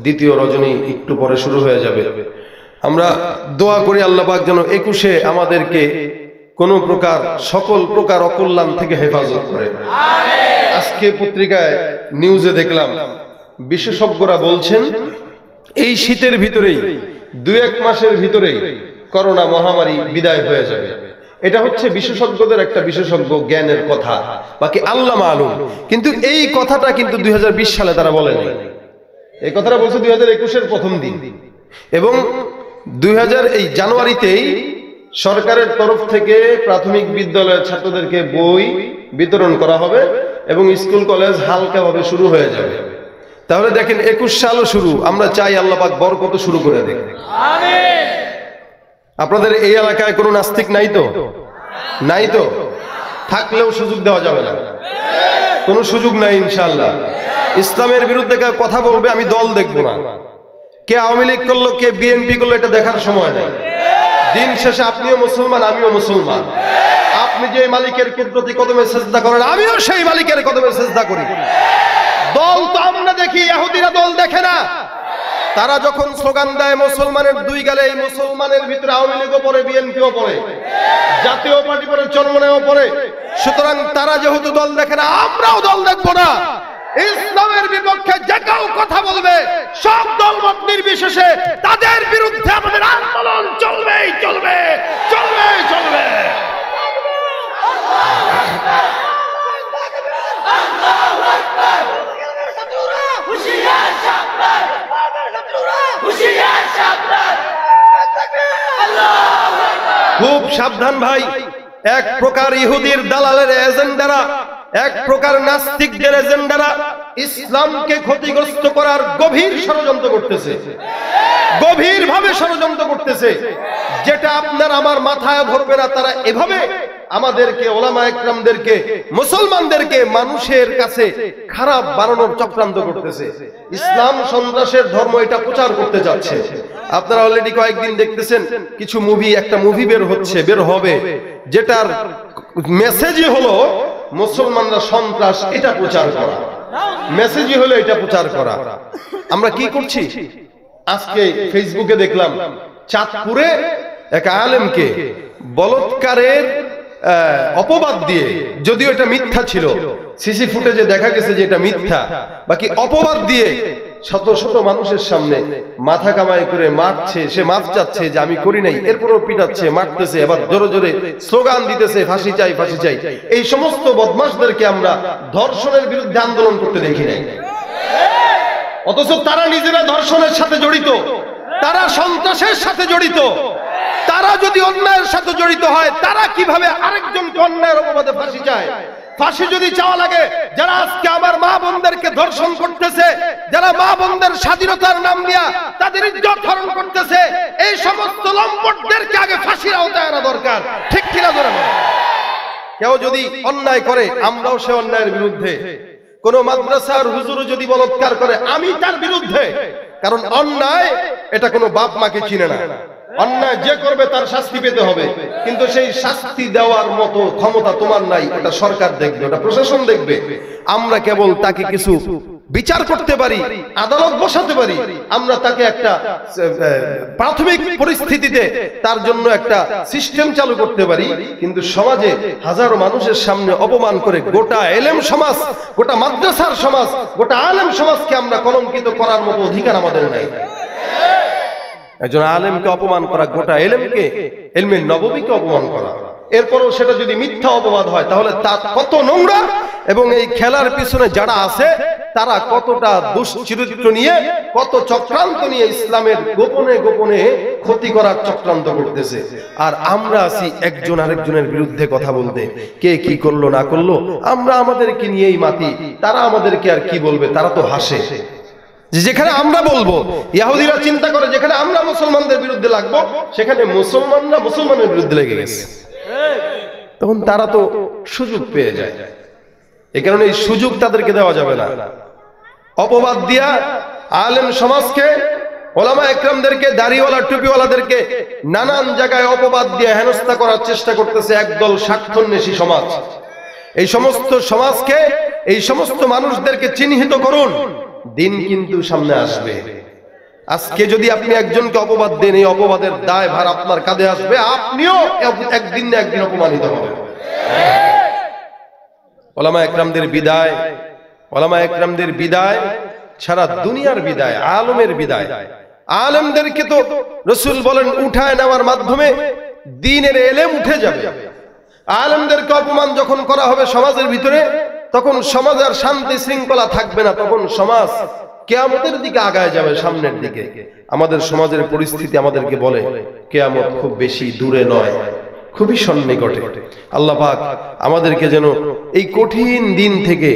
দ্বিতীয় রজনী একটু পরে শুরু হয়ে যাবে। আমরা দোয়া করি আল্লাহ পাক যেন 21-এ আমাদেরকে কোন প্রকার সকল প্রকার অকল্যাণ থেকে হেফাজত করে। আজকে পত্রিকায় নিউজে দেখলাম বিশেষজ্ঞরা বলছেন এই শীতের ভিতরেই 2-1 মাসের ভিতরেই করোনা মহামারী বিদায় হয়ে যাবে। এটা হচ্ছে বিশেষজ্ঞদের একটা বিশেষজ্ঞ জ্ঞানের কথা, বাকি আল্লাহ মালুম। কিন্তু এই কথাটা কিন্তু 2020 সালে তারা বলেনি, এই কথাটা বলছে 2021-এর প্রথম দিন। এবং এই জানুয়ারিতেই সরকারের তরফ থেকে প্রাথমিক বিদ্যালয়ের ছাত্রদেরকে বই বিতরণ করা হবে এবং স্কুল কলেজ হালকাভাবে শুরু হয়ে যাবে। তাহলে দেখেন 21 সালও শুরু, আমরা চাই আল্লাহ পাক বরকত শুরু করে দেন। আমিন। আপনাদের এই এলাকায় কোনো নাস্তিক নাই তো? নাই তো? থাকলেও সুযোগ দেওয়া যাবে না, কোনো সুযোগ নাই ইনশাআল্লাহ। ইসলামের বিরুদ্ধে কথা বলবে, আমি দল দেখব না। কে আওয়ামী লীগ করলো, কে বিএনপি করলো, এটা দেখার সময় নেই। দিন শেষে আপনিও মুসলমান, আমিও মুসলমান। আপনি যে মালিকের কুদরতি কদমে সিজদা করেন, আমিও সেই মালিকের কদমে সিজদা করি। দল তো আমরা দেখি, ইহুদিরা দল দেখে না। তারা যখন স্লোগান দেয় মুসলমানের দুই গালে, এই মুসলমানের ভিতরে আওয়ামী লীগও পড়ে, বিএনপিও পড়ে, জাতীয় পার্টি পড়ে, চরমনায়ও পড়ে। সুতরাং তারা যেহেতু দল দেখে না, আমরাও দল দেখবো না। ইসলামের বিপক্ষে যে কেউ কথা বলবে, সব দলমত নির্বিশেষে তাদের বিরুদ্ধে আমাদের আন্দোলন চলবেই চলবে, চলবেই চলবে। খুব সাবধান ভাই, এক প্রকার ইহুদির দালালের এজেন্ডারা, এক প্রকার নাস্তিকদের এজেন্ডারা ইসলামকে ক্ষতিগ্রস্ত করার গভীর ষড়যন্ত্র করতেছে, গভীর ভাবে ষড়যন্ত্র করতেছে, যেটা আপনার আমার মাথায় ধরবে না। তারা এভাবে আমাদেরকে, ওলামা একরামদেরকে, মুসলমানদেরকে মানুষের কাছে খারাপ বানানোর চক্রান্ত করতেছে। ইসলাম সন্ত্রাসের ধর্ম, এটা প্রচার করতে যাচ্ছে। আপনারা অলরেডি কয়েকদিন দেখতেছেন কিছু মুভি, একটা মুভি বের হচ্ছে, বের হবে, যেটার মেসেজই হলো মুসলমানরা সন্ত্রাস, এটা প্রচার করা। মেসেজই হলো এটা প্রচার করা। আমরা কি করছি? আজকে ফেসবুকে দেখলাম চাঁদপুরে এক আলেমকে বলৎকারের অপবাদ দিয়ে, যদিও এটা মিথ্যা ছিল, সিসি ফুটেজে দেখা গেছে যে এটা মিথ্যা, বাকি অপবাদ দিয়ে শত শত মানুষের সামনে মাথা কামাই করে মারছে। সে মাফ চাচ্ছে যে আমি করি নাই, এরপরও পিটাচ্ছে, মারতেছে, এবার জোরে জোরে স্লোগান দিতেছে, ফাঁসি চাই, ফাঁসি চাই। এই সমস্ত বদমাশদেরকে আমরা ধর্ষণের বিরুদ্ধে আন্দোলন করতে দেখি নাই, অথচ তারা নিজেরা ধর্ষণের সাথে জড়িত, তারা সন্ত্রাসের সাথে জড়িত। তারা যদি অন্যায়ের সাথে জড়িত হয়, তারা কিভাবে আরেকজনকে অন্যায়ের অপবাদে ফাঁসি চায়? ফাঁসি যদি চাওয়া লাগে, যারা আজকে আমার মা বোনদেরকে ধর্ষণ করতেছে, যারা মা বোনদের স্বাধীনতার নাম দিয়া তাদের ইজ্জত হরণ করতেছে, এই সমস্ত লম্পটদেরকে আগে ফাঁসির আওতায় আনা দরকার। ঠিক কিনা ধরে? কেউ যদি অন্যায় করে, আমরাও সে অন্যায়ের বিরুদ্ধে। কোন মাদ্রাসার হুজুর যদি বলৎকার করে, আমি তার বিরুদ্ধে। কারণ অন্যায় এটা কোনো বাপ মাকে চিনে না। অন্যায় যে করবে তার শাস্তি পেতে হবে, কিন্তু সেই শাস্তি দেওয়ার মতো ক্ষমতা তোমার নাই। ওটা সরকার দেখবে, ওটা প্রশাসন দেখবে। আমরা কেবল তাকে কিছু বিচার করতে পারি, আদালত বসাতে পারি, আমরা তাকে একটা প্রাথমিক পরিস্থিতিতে তার জন্য একটা সিস্টেম চালু করতে পারি। কিন্তু সমাজে হাজারো মানুষের সামনে অপমান করে গোটা এলেম সমাজ, গোটা মাদ্রাসার সমাজ, গোটা আলেম সমাজকে আমরা কলঙ্কিত করার মতো অধিকার আমাদের নাই। একজন আলেমকে অপমান করা, গোটা এলেমকে, এলমে নববীকে অপমান করা, এরপরও সেটা যদি মিথ্যা অপবাদ হয়, তাহলে তা কত নোংরা। এবং এই খেলার পিছনে যারা আছে, তারা কতটা দুশ্চরিত্র নিয়ে, কত চক্রান্ত নিয়ে ইসলামের গোপনে গোপনে ক্ষতি করার চক্রান্ত করতেছে। আর আমরা আছি একজন আরেকজনের বিরুদ্ধে কথা বলতে, কে কি করলো না করলো, আমরা আমাদেরকে নিয়েই মাতি। তারা আমাদেরকে আর কি বলবে? তারা তো হাসে। যেখানে আমরা বলবো, ইহুদিরা চিন্তা করে যেখানে আমরা মুসলমানদের বিরুদ্ধে লাগবো, সেখানে মুসলমানরা মুসলমানের বিরুদ্ধে লেগে গেছে, তখন তারা তো সুযোগ পেয়ে যায়। এই কারণে এই সুযোগ তাদেরকে দেওয়া যাবে না। অপবাদ দিয়া আলেম সমাজকে, ওলামা একরামদেরকে, দাড়িওয়ালা টুপিওয়ালাদেরকে নানান জায়গায় অপবাদ দিয়ে হেনস্থা করার চেষ্টা করতেছে একদল স্বার্থান্বেষী সমাজ। এই সমস্ত সমাজকে, এই সমস্ত মানুষদেরকে চিহ্নিত করুন, দিন কিন্তু সামনে আসবে। আজকে যদি আপনি একজনকে অপবাদ দেন, এই অপবাদের দায় ভার আপনার কাঁধে আসবে, আপনিও একদিন না একদিন অপমানিত হবেন। ওলামা একরামদের বিদায়, ওলামা একরামদের বিদায় সারা দুনিয়ার বিদায়, আলমের বিদায়। আলেমদেরকে তো রাসূল বলেন উঠায় নেওয়ার মাধ্যমে দ্বীনের ইলম উঠে যাবে। আলেমদেরকে অপমান যখন করা হবে সমাজের ভিতরে, তখন সমাজের শান্তি শৃঙ্খলা থাকবে না, তখন সমাজ কিয়ামতের দিকে আগায় যাবে, সামনের দিকে। আমাদের সমাজের পরিস্থিতি আমাদেরকে বলে কিয়ামত খুব বেশি দূরে নয়, খুবই সন্নিকটে। আল্লাহ পাক আমাদেরকে যেন এই কঠিন দিন থেকে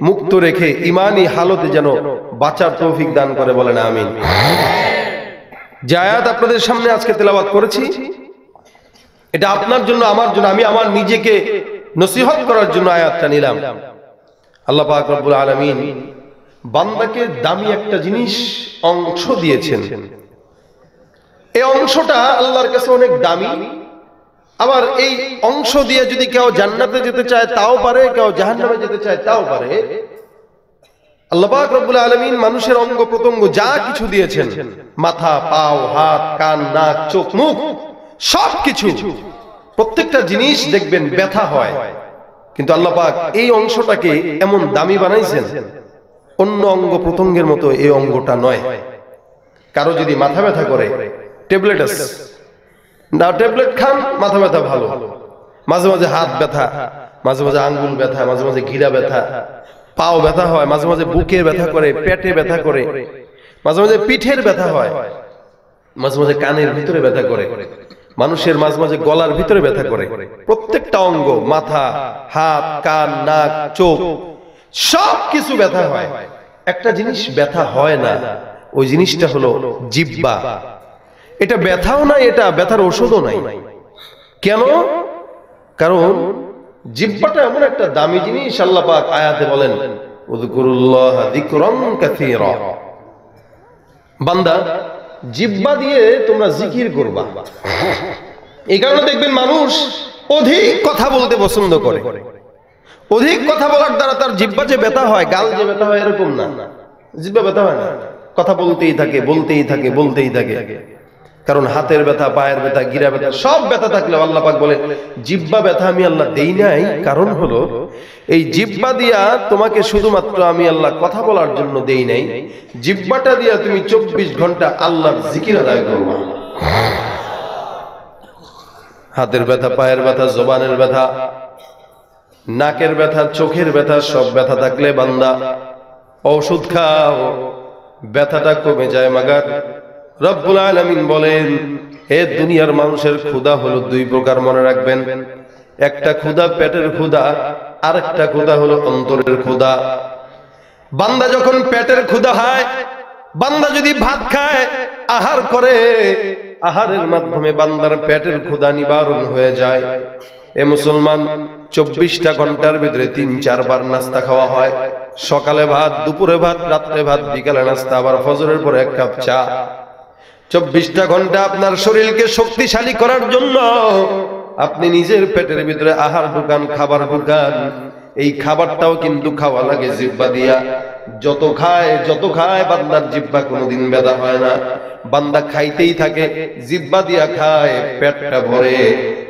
মুক্ত রেখে ঈমানি হালতে যেন বাঁচার তৌফিক দান করে, বলেন আমিন। যে আয়াত আপনাদের সামনে আজকে তেলাওয়াত করেছি, এটা আপনার জন্য, আমার জন্য, আমি আমার নিজেকে নসিহত করার জন্য আয়াতটা নিলাম। আল্লাহ পাক রব্বুল আলামিন বান্দাকে দামি একটা জিনিস অংশ দিয়েছেন। এই অংশটা আল্লাহর কাছে অনেক দামি। আবার এই অংশ দিয়ে যদি কেউ জান্নাতে যেতে চায় তাও পারে, কেউ জাহান্নামে যেতে চায় তাও পারে। আল্লাহ পাক রব্বুল আলামিন মানুষের অঙ্গ প্রত্যঙ্গ যা কিছু দিয়েছেন, মাথা, পাও, হাত, কান, নাক, চোখ, মুখ, সবকিছু, প্রত্যেকটা জিনিস দেখবেন ব্যথা হয়, কিন্তু আল্লাহ পাক এই অংশটাকে এমন দামি বানাইছেন, অন্য অঙ্গ প্রত্যঙ্গের মতো এই অঙ্গটা নয়। কারো যদি মাথা ব্যথা করে, ট্যাবলেট আছে না, ট্যাবলেট খান, মাথা ব্যথা ভালো। মাঝে মাঝে হাত ব্যথা, মাঝে মাঝে আঙ্গুল ব্যথা, মাঝে মাঝে গিরা ব্যথা, পাও ব্যথা হয়, মাঝে মাঝে বুকে ব্যথা করে, পেটে ব্যথা করে, মাঝে মাঝে পিঠের ব্যথা হয়, মাঝে মাঝে কানের ভিতরে ব্যথা করে, মানুষের মাঝে মাঝে গলার ভিতরে ব্যথা করে। প্রত্যেকটা অঙ্গ, মাথা, হাত, কান, নাক, চোখ, সব কিছু ব্যথা হয়। একটা জিনিস ব্যথা হয় না, ওই জিনিসটা হলো জিহ্বা। এটা ব্যথাও নাই, এটা ব্যথার ওষুধও নাই। কেন? কারণ জিহ্বাটা এমন একটা দামি জিনিস। আল্লাহ পাক আয়াতে বলেন, উযকুরুল্লাহ যিকরান কাসীরা। বান্দা, জিহ্বা দিয়ে তোমরা জিকির করবা। এই কারণে দেখবেন মানুষ অধিক কথা বলতে পছন্দ করে। অধিক কথা বলার দ্বারা তার জিহ্বা যে ব্যথা হয়, গাল যে ব্যথা হয়, এরকম না, জিহ্বা ব্যথা হয় না, কথা বলতেই থাকে, বলতেই থাকে, বলতেই থাকে। কারণ হাতের ব্যথা, পায়ের ব্যথা, গিরা ব্যথা, সব ব্যথা থাকলে আল্লাহ পাক বলে জিহ্বা ব্যথা আমি আল্লাহ দেই নাই। কারণ হলো এই জিহ্বা দিয়া তোমাকে শুধুমাত্র আমি আল্লাহ কথা বলার জন্য দেই নাই, জিহ্বাটা দিয়া তুমি 24 ঘন্টা আল্লাহর জিকির আদায় করবা। হাতের ব্যথা, পায়ের ব্যথা, জবানের ব্যথা, নাকের ব্যথা, চোখের ব্যথা, সব ব্যথা থাকলে বান্দা ঔষধ খাও, ব্যথাটা কমে যায়। মাগার রব্বুল আলামিন বলেন, হে দুনিয়ার মানুষের ক্ষুধা হলো দুই প্রকার, মনে রাখবেন। একটা ক্ষুধা পেটের ক্ষুধা, আর একটা ক্ষুধা হলো অন্তরের ক্ষুধা। বান্দা যখন পেটের ক্ষুধা হয়, বান্দা যদি ভাত খায়, আহার করে, আহারের মাধ্যমে বান্দার পেটের ক্ষুধা নিবারণ হয়ে যায়। এ মুসলমান, 24টা ঘন্টার ভিতরে 3-4 বার নাস্তা খাওয়া হয়। সকালে ভাত, দুপুরে ভাত, রাত্রে ভাত, বিকালে নাস্তা, আবার ফজরের পরে 1 কাপ চা। 24টা ঘন্টা আপনার শরীরকে শক্তিশালী করার জন্য আপনি নিজের পেটের ভিতরে আহার ঢুকান, খাবার ঢুকান। এই খাবারটাও কিন্তু খাওয়া লাগে জিহ্বা দিয়া। যত খায় বান্দার জিহ্বা কোনোদিন ব্যথা হয় না। বান্দা খাইতেই থাকে, জিহ্বা দিয়া খায়, পেটটা ভরে।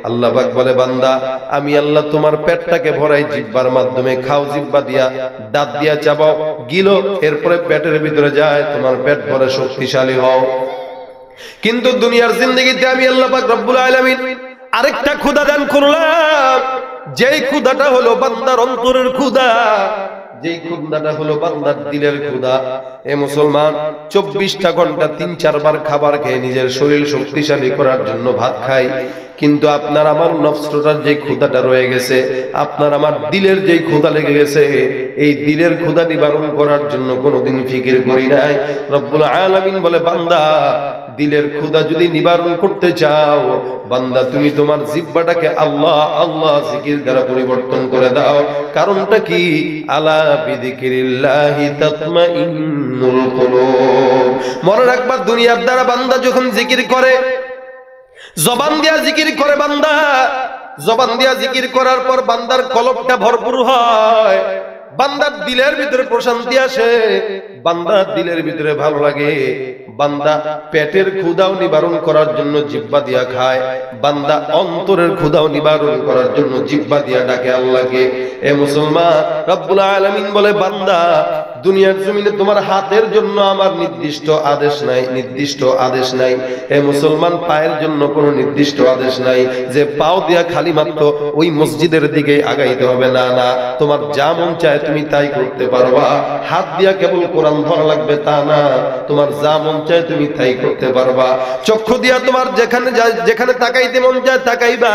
আল্লাহ পাক বলে, বান্দা আমি আল্লাহ তোমার পেটটাকে ভরাই জিহ্বার মাধ্যমে। খাও জিহ্বা দিয়া, দাঁত দিয়া চাবাও, গিলো, এরপরে পেটের ভিতরে যায়, তোমার পেট ভরে শক্তিশালী হও। কিন্তু দুনিয়ার জিন্দেগিতে আমি আল্লাহ পাক রব্বুল আলামিন আরেকটা ক্ষুধা দান করলাম, যেই ক্ষুধাটা হলো বান্দার অন্তরের ক্ষুধা, যেই ক্ষুধাটা হলো বান্দার দিলের ক্ষুধা। এ মুসলমান, 24টা ঘন্টা 3-4 বার খাবার খেয়ে নিজের শরীর শক্তিশালী করার জন্য ভাত খাই, কিন্তু আপনার আমার নফসটার যে ক্ষুধাটা রয়ে গেছে, আপনার আমার দিলের যে ক্ষুধা লেগে গেছে, এই দিলের ক্ষুধা নিবারণ করার জন্য কোনোদিন ফিকির করি নাই। রব্বুল আলামিন বলে, বান্দা দিলের ক্ষুধা যদি নিবারণ করতে চাও, বান্দা তুমি তোমার জিহ্বাটাকে আল্লাহ আল্লাহ জিকির দ্বারা পরিবর্তন করে দাও। কারণটা কি? আলা বিযিকিরিল্লাহি তাতমাইন্নুল কুলুব। মনে রাখবা, দুনিয়ার দ্বারা বান্দা যখন জিকির করে, জবান দিয়া জিকির করে বান্দা, জবান দিয়া জিকির করার পর বান্দার কলবটা ভরপুর হয়, বান্দার দিলের ভিতরে প্রশান্তি আসে, বান্দার দিলের ভিতরে ভালো লাগে। বান্দা পেটের ক্ষুধাও নিবারণ করার জন্য জিহ্বা দিয়া খায়, বান্দা অন্তরের ক্ষুধাও নিবারণ করার জন্য জিহ্বা দিয়া ডাকে আল্লাহকে। এ মুসলমান, রব্বুল আলামিন বলে, বান্দা দুনিয়ার জমিনে তোমার হাতের জন্য আমার নির্দিষ্ট আদেশ নাই, নির্দিষ্ট আদেশ নাই। হে মুসলমান, পায়ের জন্য কোনো নির্দিষ্ট আদেশ নাই যে পাও দিয়া খালি মাত্র ওই মসজিদের দিকে আগাইতে হবে। না না, তোমার যা মন চায় তুমি তাই করতে পারবা। হাত দিয়া কেবল কোরআন ধরা লাগবে তা না, তোমার যা মন চায় তুমি তাই করতে পারবা। চক্ষু দিয়া তোমার যেখানে তাকাইতে মন চায় তাকাইবা।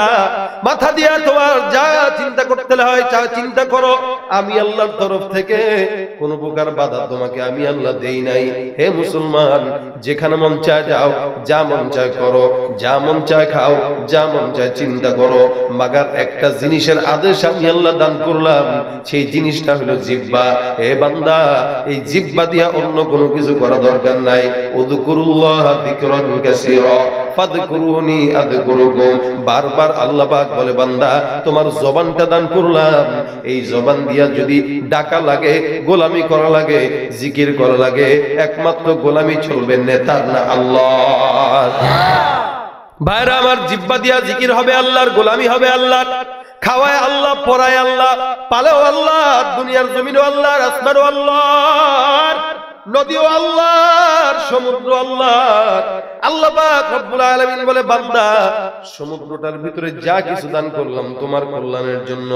মাথা দিয়া তোমার যা চিন্তা করতে হয় যা চিন্তা করো। আমি আল্লাহর তরফ থেকে কোন প্রকার বাধা তোমাকে আমি আল্লাহ দেই নাই। হে মুসলমান, যেখানে মন চায় যাও, যা মন চায় করো, যা মন চায় খাও, যা মন চায় চিন্তা করো। মাগার একটা জিনিসের আদেশ আমি আল্লাহ দান করলাম, সেই জিনিসটা হলো জিহ্বা। হে বান্দা, এই জিহ্বা দিয়া অন্য কোনো কিছু করা দরকার নাই। উযকুরুল্লাহ যিকরান কাসীরা ফাযকুরুনি আযকুরুকুম। বারবার আল্লাহ পাক বলে, বান্দা তোমার জবানটা দান করলাম, এই জবান দিয়া যদি ডাকা লাগে, গোলামি করা লাগে, জিকির করা লাগে, একমাত্র গোলামি চলবে নেতার না আল্লাহর। ভাইরা আমার, জিহ্বা দিয়া জিকির হবে আল্লাহর, গোলামি হবে আল্লাহর। খাওয়ায় আল্লাহ, পড়ায় আল্লাহ, পালেও আল্লাহ, দুনিয়ার জমিনও আল্লাহর, আসমানও আল্লাহর, নদীও আল্লাহর, সমুদ্র আল্লাহর। আল্লাহ পাক রব্বুল আলামিন বলে, বান্দা সমুদ্রটার ভিতরে যা কিছু দান করলাম তোমার কল্যাণের জন্য,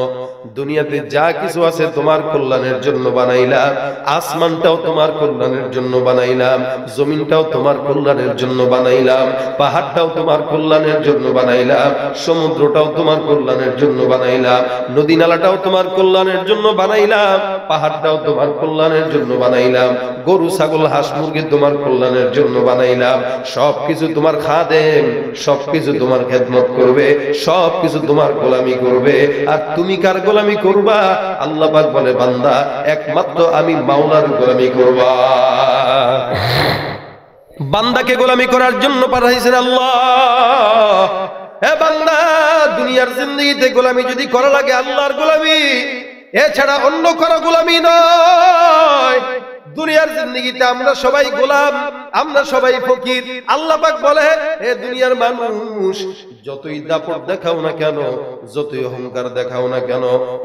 দুনিয়াতে যা কিছু আছে তোমার কল্যাণের জন্য বানাইলাম। আসমানটাও তোমার কল্যাণের জন্য বানাইলাম, জমিনটাও তোমার কল্যাণের জন্য বানাইলাম, পাহাড়টাও তোমার কল্যাণের জন্য বানাইলাম, সমুদ্রটাও তোমার কল্যাণের জন্য বানাইলাম, নদী নালাটাও তোমার কল্যাণের জন্য বানাইলাম, পাহাড়টাও তোমার কল্যাণের জন্য বানাইলাম, গরু ছাগল হাঁস মুরগি তোমার কল্যাণের জন্য বানাইলাম। সবকিছু তোমার খাদেম, সবকিছু তোমার খেদমত করবে, সবকিছু তোমার গোলামি করবে। আর তুমি কার গোলামি করবা? আল্লাহ পাক বলে, বান্দা একমাত্র আমি মাওলার গোলামি করবা। বান্দাকে গোলামি করার জন্য পাঠাইছেন আল্লাহ। হে বান্দা, দুনিয়ার জিন্দেগিতে গোলামি যদি করা লাগে আল্লাহর গোলামি, এছাড়া অন্য কারো গোলামি নয়। দুনিয়ার জিন্দেগিতে আমরা সবাই গোলাম, আমরা সবাই ফকির। আল্লাহ পাক বলে, হে দুনিয়ার মানুষ, যতই দাপট দেখাও না কেন, যতই অহংকার দেখাও না কেন,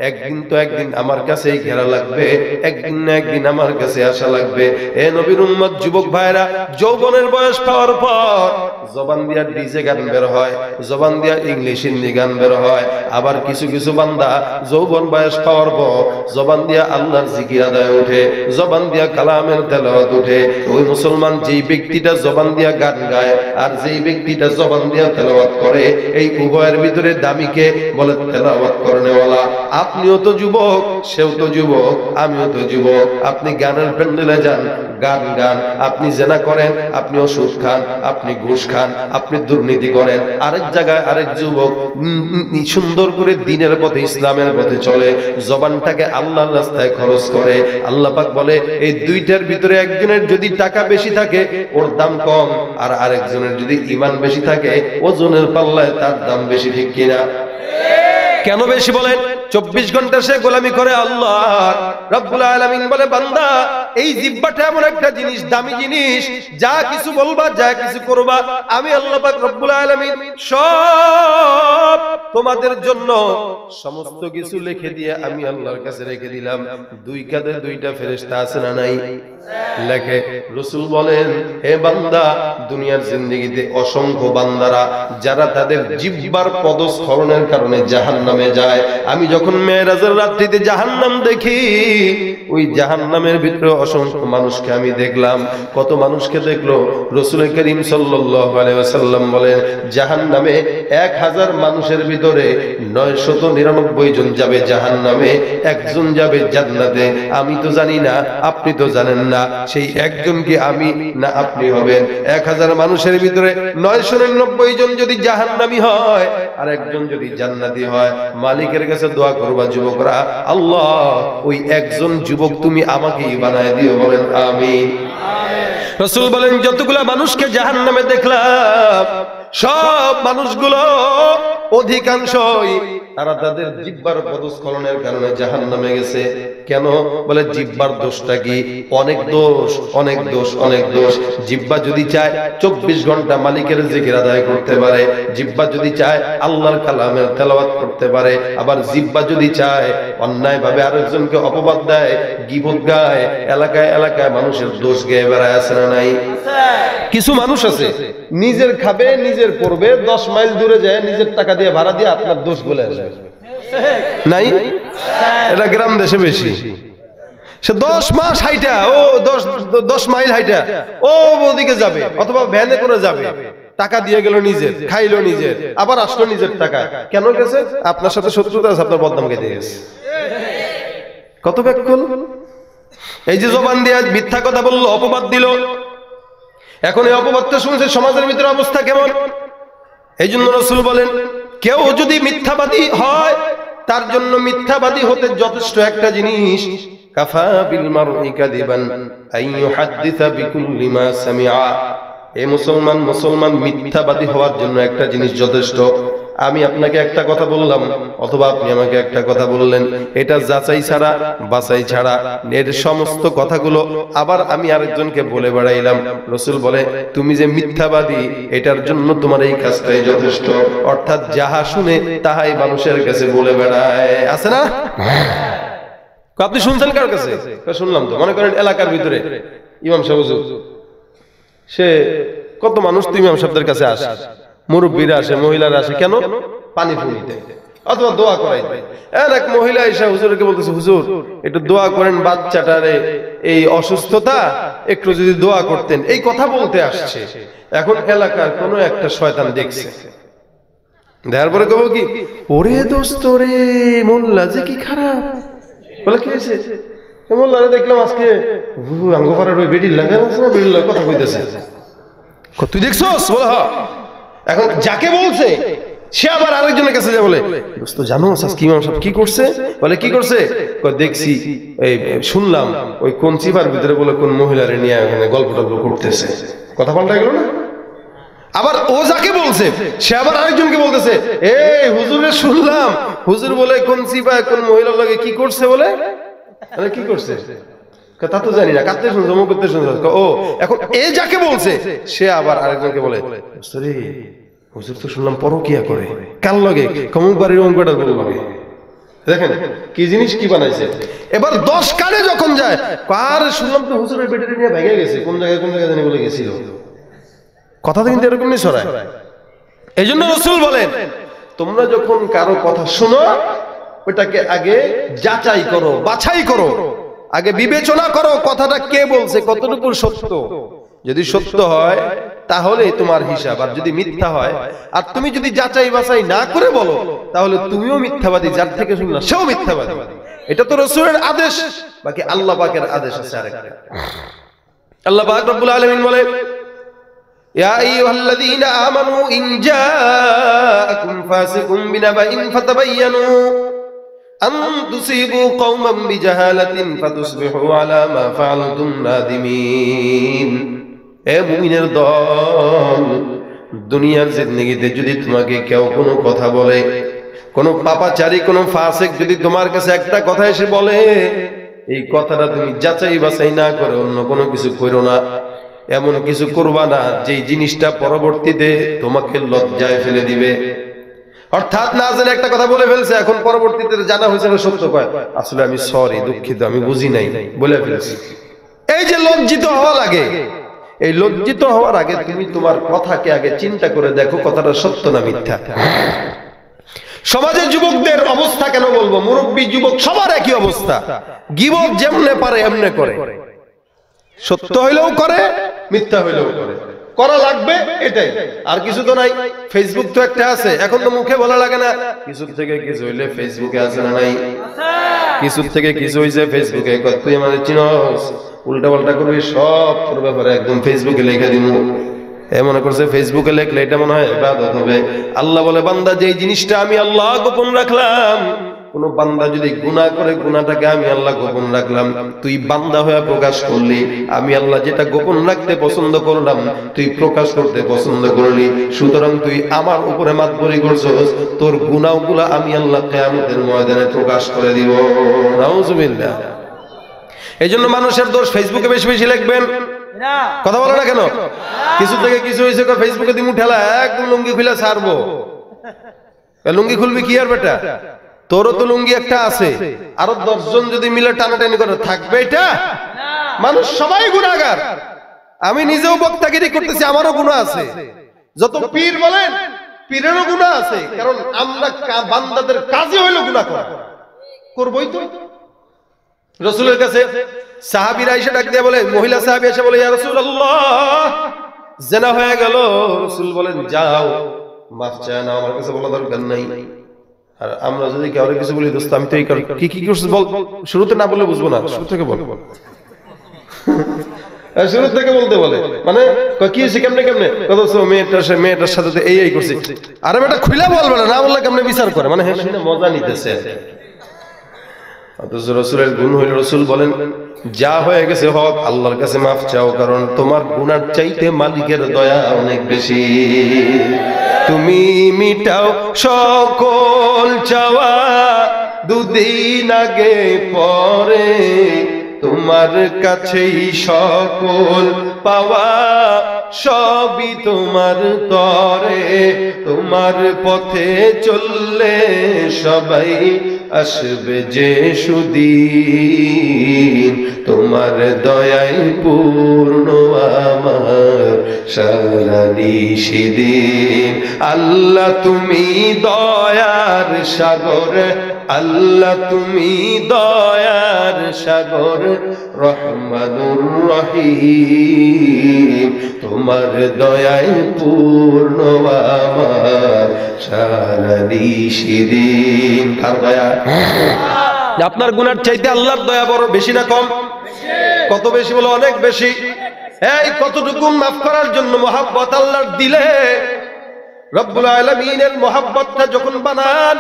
একদিন তো একদিন আমার কাছেই ঘেরা লাগবে, একদিন না একদিন আমার কাছে আসা লাগবে। হে নবীর উম্মত, যুবক ভাইরা, যৌবনের বয়স পাওয়ার পর জবান দিয়া ডিজে গান বের হয়, জবান দিয়া ইংলিশ হিন্দি গান বের হয়। আবার কিছু কিছু বান্দা যৌবন বয়স পাওয়ার পর জবান দিয়া আল্লাহর জিকির আদায় ওঠে, জবান দিয়া কালামের তেলাওয়াত ওঠে। ওই মুসলমান যেই ব্যক্তিটা জবান দিয়া গান গায় আর যেই ব্যক্তিটা জবান দিয়া তেলাওয়াত করে, এই উভয়ের ভিতরে দামিকে বলে তেলাওয়াত করনেওয়ালা। আপনিও তো যুবক, সেও তো যুবক, আমিও তো যুবক। আপনি গানের প্যান্ডেলে যান, গান গান। আপনি জেনা করেন, আপনি ওষুধ খান, আপনি ঘুষ খান, আপনি দুর্নীতি করেন। আরেক জায়গায় আরেক যুবক সুন্দর করে দিনের পথে, ইসলামের পথে চলে, জবানটাকে আল্লাহর রাস্তায় খরচ করে। আল্লাহ পাক বলে, এই দুইটার ভিতরে একজনের যদি টাকা বেশি থাকে ওর দাম কম, আর আরেকজনের যদি ঈমান বেশি থাকে ওজনের পাল্লায় তার দাম বেশি। ঠিক কিনা? কেন বেশি বলেন? 24 ঘন্টা সে গোলামি করে আল্লাহ। রব্বুল আলামিন বলে, বান্দা এই জিহ্বাটা এমন একটা জিনিস, দামি জিনিস, যা কিছু বলবা, যা কিছু করবা, আমি আল্লাহ পাক রব্বুল আলামিন সব তোমাদের জন্য সমস্ত কিছু লিখে দিয়ে আমি আল্লাহর কাছে রেখে দিলাম। দুই কাঁধে দুইটা ফেরেশতা আছে না নাই? লেখে। রাসূল বলেন, হে বান্দা, দুনিয়ার জিন্দেগিতে অসংখ্য বান্দারা যারা তাদের জিহ্বার পদস্খলনের কারণে জাহান্নামে যায়, আমি যখন মেরাজের রাত্রিতে জাহান্নাম দেখি, ওই জাহান্নামের ভিতরে অসংখ্য মানুষকে আমি দেখলাম। কত মানুষকে দেখলো? রাসূল করিম সাল্লাল্লাহু আলাইহি ওয়াসাল্লাম বলেন, জাহান্নামে 1000 মানুষের ভিতরে 999 জন যাবে জাহান্নামে, একজন যাবে জান্নাতে। আমি তো জানি না, আপনি তো জানেন না, সেই একজন কি আমি না আপনি হবেন? 1000 মানুষের ভিতরে 999 জন যদি জাহান্নামী হয় আর একজন যদি জান্নাতি হয়, মালিকের কাছে দোয়া করবা যুবকরা, আল্লাহ ওই একজন যুবক তুমি আমাকেই বানায় দিও। বলেন আমিন। রাসূল বলেন, যতগুলা মানুষকে জাহান্নামে দেখলাম, সব মানুষগুলো অধিকাংশই তারা তাদের জিহ্বার পদস্খলনের কারণে জাহান্নামে গেছে। কেন? বলে জিহ্বার দোষটা কি? অনেক দোষ, অনেক দোষ, অনেক দোষ। জিহ্বা যদি চায় 24 ঘন্টা মালিকের জিকির আদায় করতে পারে, জিহ্বা যদি চায় আল্লাহর কালামের তেলাওয়াত করতে পারে, আবার জিহ্বা যদি চায় অন্যায় ভাবে আরেকজনকে অপবাদ দেয়, গীবত গায়, এলাকায় এলাকায় মানুষের দোষ গেয়ে বেড়ায়, আছে না নাই? কিছু মানুষ আছে নিজের খাবে, নিজের পড়বে, 10 মাইল দূরে যায় নিজের টাকা দিয়ে ভাড়া দিয়ে আপনার দোষ বলে আসবে, নাই? এটা গ্রাম দেশে বেশি। সে 10 মাস হাইটা, ও 10 মাইল হাইটা ও ওদিকে যাবে, অথবা ভ্যানে করে যাবে, টাকা দিয়ে গেল নিজের, খাইলো নিজের, আবার আসলো নিজের টাকা। কেন গেছে? আপনার সাথে শত্রুতা আছে, আপনার বদনাম খেতে গেছে। কত ব্যাকুল! এই যে জবান দিয়ে মিথ্যা কথা বললো, অপবাদ দিল, এখন এই অপবাদটা শুনছে, সমাজের ভিতরে অবস্থা কেমন? এই জন্য রাসূল বলেন, কেউ যদি মিথ্যাবাদী হয়, তার জন্য মিথ্যাবাদী হতে যথেষ্ট একটা জিনিস, কাফা বিল মারই কাযিবান আন ইউহাদ্দিসা বিকুল্লি মা সামিআ। এই মুসলমান মিথ্যাবাদী হওয়ার জন্য একটা জিনিস যথেষ্ট। আমি আপনাকে একটা কথা বললাম, অথবা আপনি আমাকে একটা কথা বললেন, এটা যাচাই ছাড়া বাছাই ছাড়া এর সমস্ত কথাগুলো আবার আমি আরেকজনকে বলে বেড়াইলাম। রাসূল বলে, তুমি যে মিথ্যাবাদী, এটার জন্য তোমার এই কাজটাই যথেষ্ট। অর্থাৎ যাহা শুনে তাহাই মানুষের কাছে বলে বেড়ায়, আছে না? আপনি শুনছেন কার কাছে? শুনলাম তো। মনে করেন এলাকার ভিতরে ইমাম সাহেব হুজুর, সে কত মানুষ তো ইমাম সাহেবদের কাছে আসে, মুরব্বীরা আসে, মহিলারা আসে, কেন? পানি ফুলিতে অথবা দোয়া করাইতে। এক মহিলা এসে হুজুরকে বলতেছে, হুজুর একটু দোয়া করেন, বাচ্চাটারে এই অসুস্থতা, একটু যদি দোয়া করতেন, এই কথা বলতে আসছে। এখন এলাকার কোন একটা শয়তান দেখছে, দেখার পরে কব কি, ওরে দোস্ত রে, মোল্লা যে কি খারাপ। বলে কি হয়েছে? মোল্লারে দেখলাম আজকে আঙ্গপাড়ার ওই বেডির লাগা কথা কইতেছে। তুই দেখছস? বলে হ্যাঁ। এখন যাকে বলছে সে আবার আরেকজনের কাছে যা বলে, দোস্ত জানো আজকে ইমাম সাহেব কি করছে? বলে কি করছে? দেখছি, এই শুনলাম ওই কোন চিপার ভিতরে বলে কোন মহিলারে নিয়ে ওখানে গল্প টল্প করতেছে। কথা পাল্টা গেল না? আবার ও যাকে বলছে সে আবার আরেকজনকে বলতেছে, এই হুজুরে শুনলাম, হুজুর বলে কোন চিপা কোন মহিলার লাগে কি করছে। বলে কি করছে? তা তো জানি না, কাঁদতে শুনছো, মুখ করতে শুনছো। ও এখন এ যাকে বলছে সে আবার আরেকজনকে বলে, হুজুর তো শুনলাম পরকিয়া করে, কার লগে? কমুক বাড়ির অঙ্কটা লাগে। দেখেন কি জিনিস কি বানাইছে। এবার 10 কানে যখন যায়, কার শুনলাম তো হুজুরের বেটারি নিয়ে ভেঙে গেছে, কোন জায়গায় জানি বলে গেছিল। কথাটা কিন্তু এরকম নেই ছড়ায়। এই জন্য রাসূল বলেন, তোমরা যখন কারো কথা শুনো, ওটাকে আগে যাচাই করো, বাছাই করো, আগে বিবেচনা করো কথাটা কে বলছে, কতটুকু সত্য। যদি সত্য হয় তাহলে তোমার হিসাব, আর যদি মিথ্যা হয়, আর তুমি যদি যাচাই বাছাই না করে বলো, তাহলে তুমিও মিথ্যাবাদী, যার থেকে শুনলা সেও মিথ্যাবাদী। এটা তো রাসূলের আদেশ, বাকি আল্লাহ পাকের আদেশ আছে আরেকটা। আল্লাহ পাক রব্বুল আলামিন বলে, ইয়া আইয়ুহাল্লাযীনা আমানু ইন জাআকুম ফাসিকুম বিনাবাইন ফাতাবায়ানু আন তুসিবু কওমান বিজাহালাতিন ফাতুসবিহু আলা মা ফাআলতুম নাদিমিন। এ মুমিনের দল, দুনিয়ার জিন্দেগিতে যদি তোমাকে কেউ কোনো কথা বলে, কোনো পাপাচারী, কোনো ফাসিক যদি তোমার কাছে একটা কথা এসে বলে, এই কথাটা তুমি যাচাই বাছাই না করে অন্য কোনো কিছু করো না। এমন কিছু করবা না যেই জিনিসটা পরবর্তীতে তোমাকে লজ্জায় ফেলে দিবে। অর্থাৎ না জানে একটা কথা বলে ফেলছে, এখন পরবর্তীতে জানা হয়েছে সত্য, কয় আসলে আমি সরি, দুঃখিত, আমি বুঝি নাই, বলে ফেলছি। এই যে লজ্জিত হওয়া লাগে, এই লজ্জিত হওয়ার আগে তুমি তোমার কথাকে আগে চিন্তা করে দেখো, কথাটা সত্য না মিথ্যা। সমাজের যুবকদের অবস্থা কেন বলবো, মুরব্বী যুবক সবার একই অবস্থা। গীবত যেমনে পারে এমনে করে, সত্য হইলেও করে, মিথ্যা হইলেও করে, করা লাগবে এটাই, আর কিছু তো নাই। ফেসবুক তো একটা আছে, এখন তো মুখে বলা লাগে না, কিছু থেকে কিছু হইলে ফেসবুকে আছে না নাই? কিছু থেকে কিছু হইছে ফেসবুকে, তুই আমাদের চিনস, উল্টা পাল্টা করবি, সব তোর ব্যাপারে একদম ফেসবুকে লেখা দিব। এ মনে করছে ফেসবুকে লেখলে এটা মনে হয় ইবাদত হবে। আল্লাহ বলে, বান্দা যেই জিনিসটা আমি আল্লাহ গোপন রাখলাম, কোন বান্দা যদি গুনাহ করে গুনাহটাকে আমি আল্লাহ গোপন রাখলাম, তুই বান্দা হয়ে প্রকাশ করলি, আমি আল্লাহ যেটা গোপন রাখতে পছন্দ করলাম তুই প্রকাশ করতে পছন্দ করলি, সুতরাং তুই আমার উপরে মাতবরি করছস, তোর গুনাহগুলো আমি আল্লাহ কিয়ামতের ময়দানে প্রকাশ করে দিব। নাউজুবিল্লাহ। এইজন্য মানুষের দোষ ফেসবুকে বেশি বেশি লিখবেন, কথা বলে না কেন? কিছু থেকে কিছু হয়েছে ফেসবুকে দিমু ঠেলা, একদম লুঙ্গি খুলে ছাড়বো। লুঙ্গি খুলবি কি আর বেটা, তোরও তো লুঙ্গি একটা আছে, আরো 10 জন যদি মিলে টানাটানি করে থাকবে এটা? মানুষ সবাই গুনাহগার, আমি নিজেও বক্তাগিরি করতেছি, আমারও গুনাহ আছে। যত পীর বলেন পীরেরও গুনাহ আছে, কারণ আমরা বান্দাদের কাজই হইল গুনাহ করা, করবই তো। রাসূলের কাছে সাহাবীরা এসে ডাক দিয়ে বলে, মহিলা সাহাবী এসে বলে, ইয়া রাসূলুল্লাহ জিনা হয়ে গেল। রাসূল বলেন, যাও মাফ চাও না, আমার কাছে বলা দরকার নাই। আর আমরা যদি কাউকে কিছু বলি, দোস্ত আমি তো এই কি কি করছিস বল, শুরুতে না বললে বুঝবো না, শুরু থেকে বল। শুরু থেকে বলতে বলে, মানে কি হয়েছে কেমনে কেমনে, মেয়েটার সাথে এই করছি, আরে বেটা খুলে বলবে না, বললে কেমনে বিচার করে, মানে হ্যাঁ শুনে মজা নিতেছে। অথচ রাসূলের গুণ হইল, রাসূল বলেন, যা হয়ে গেছে হোক, আল্লাহর কাছে মাফ চাও, কারণ তোমার গুনার চাইতে মালিকের দয়া অনেক বেশি। তুমি মিটাও সকল চাওয়া, দুদিন আগে পরে তোমার কাছেই সকল পাওয়া, সবই তোমার তরে, তোমার পথে চললে সবাই আসবে যে সুদিন, তোমার দয়ায় পূর্ণ আমার সারা নিশিদিন। আল্লাহ তুমি দয়ার সাগর, আল্লাহ তুমি দয়ার সাগর, রহমানুর রহিম, তোমার দয়ায় পূর্ণ আমার সারা নিশিদিন। কার দয়া? আপনার গুনার চাইতে আল্লাহর দয়া বড় বেশি না কম? কত বেশি বলো? অনেক বেশি। এই কতটুকু মাফ করার জন্য মহব্বত আল্লাহর দিলে, রব্বুল আলামিনের মহব্বতটা যখন বানান,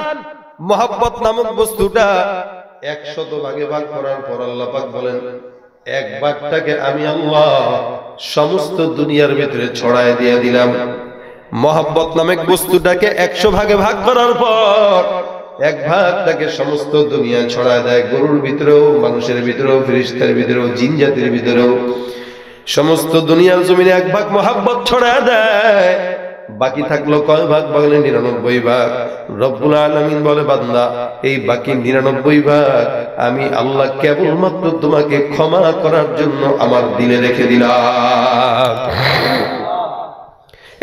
মহব্বত নামক বস্তুটা 100 ভাগে ভাগ করার পর আল্লাহ পাক বলেন, এক ভাগটাকে আমি আল্লাহ সমস্ত দুনিয়ার ভিতরে ছড়ায় দিয়ে দিলাম। মহব্বত নামক বস্তুটাকে 100 ভাগে ভাগ করার পর এক ভাগটাকে সমস্ত দুনিয়া ছড়ায় দেয়, গরুর ভিতরেও, মানুষের ভিতরেও, ফেরেশতার ভিতরেও, জিন জাতির ভিতরেও, সমস্ত দুনিয়ার জমিনে এক ভাগ মহব্বত ছড়ায় দেয়। বাকি থাকলো কয় ভাগ? বলে 99 ভাগ। রব্বুল আলামিন বলে, বান্দা এই বাকি 99 ভাগ আমি আল্লাহ কেবলমাত্র তোমাকে ক্ষমা করার জন্য আমার দিলে রেখে দিলাম।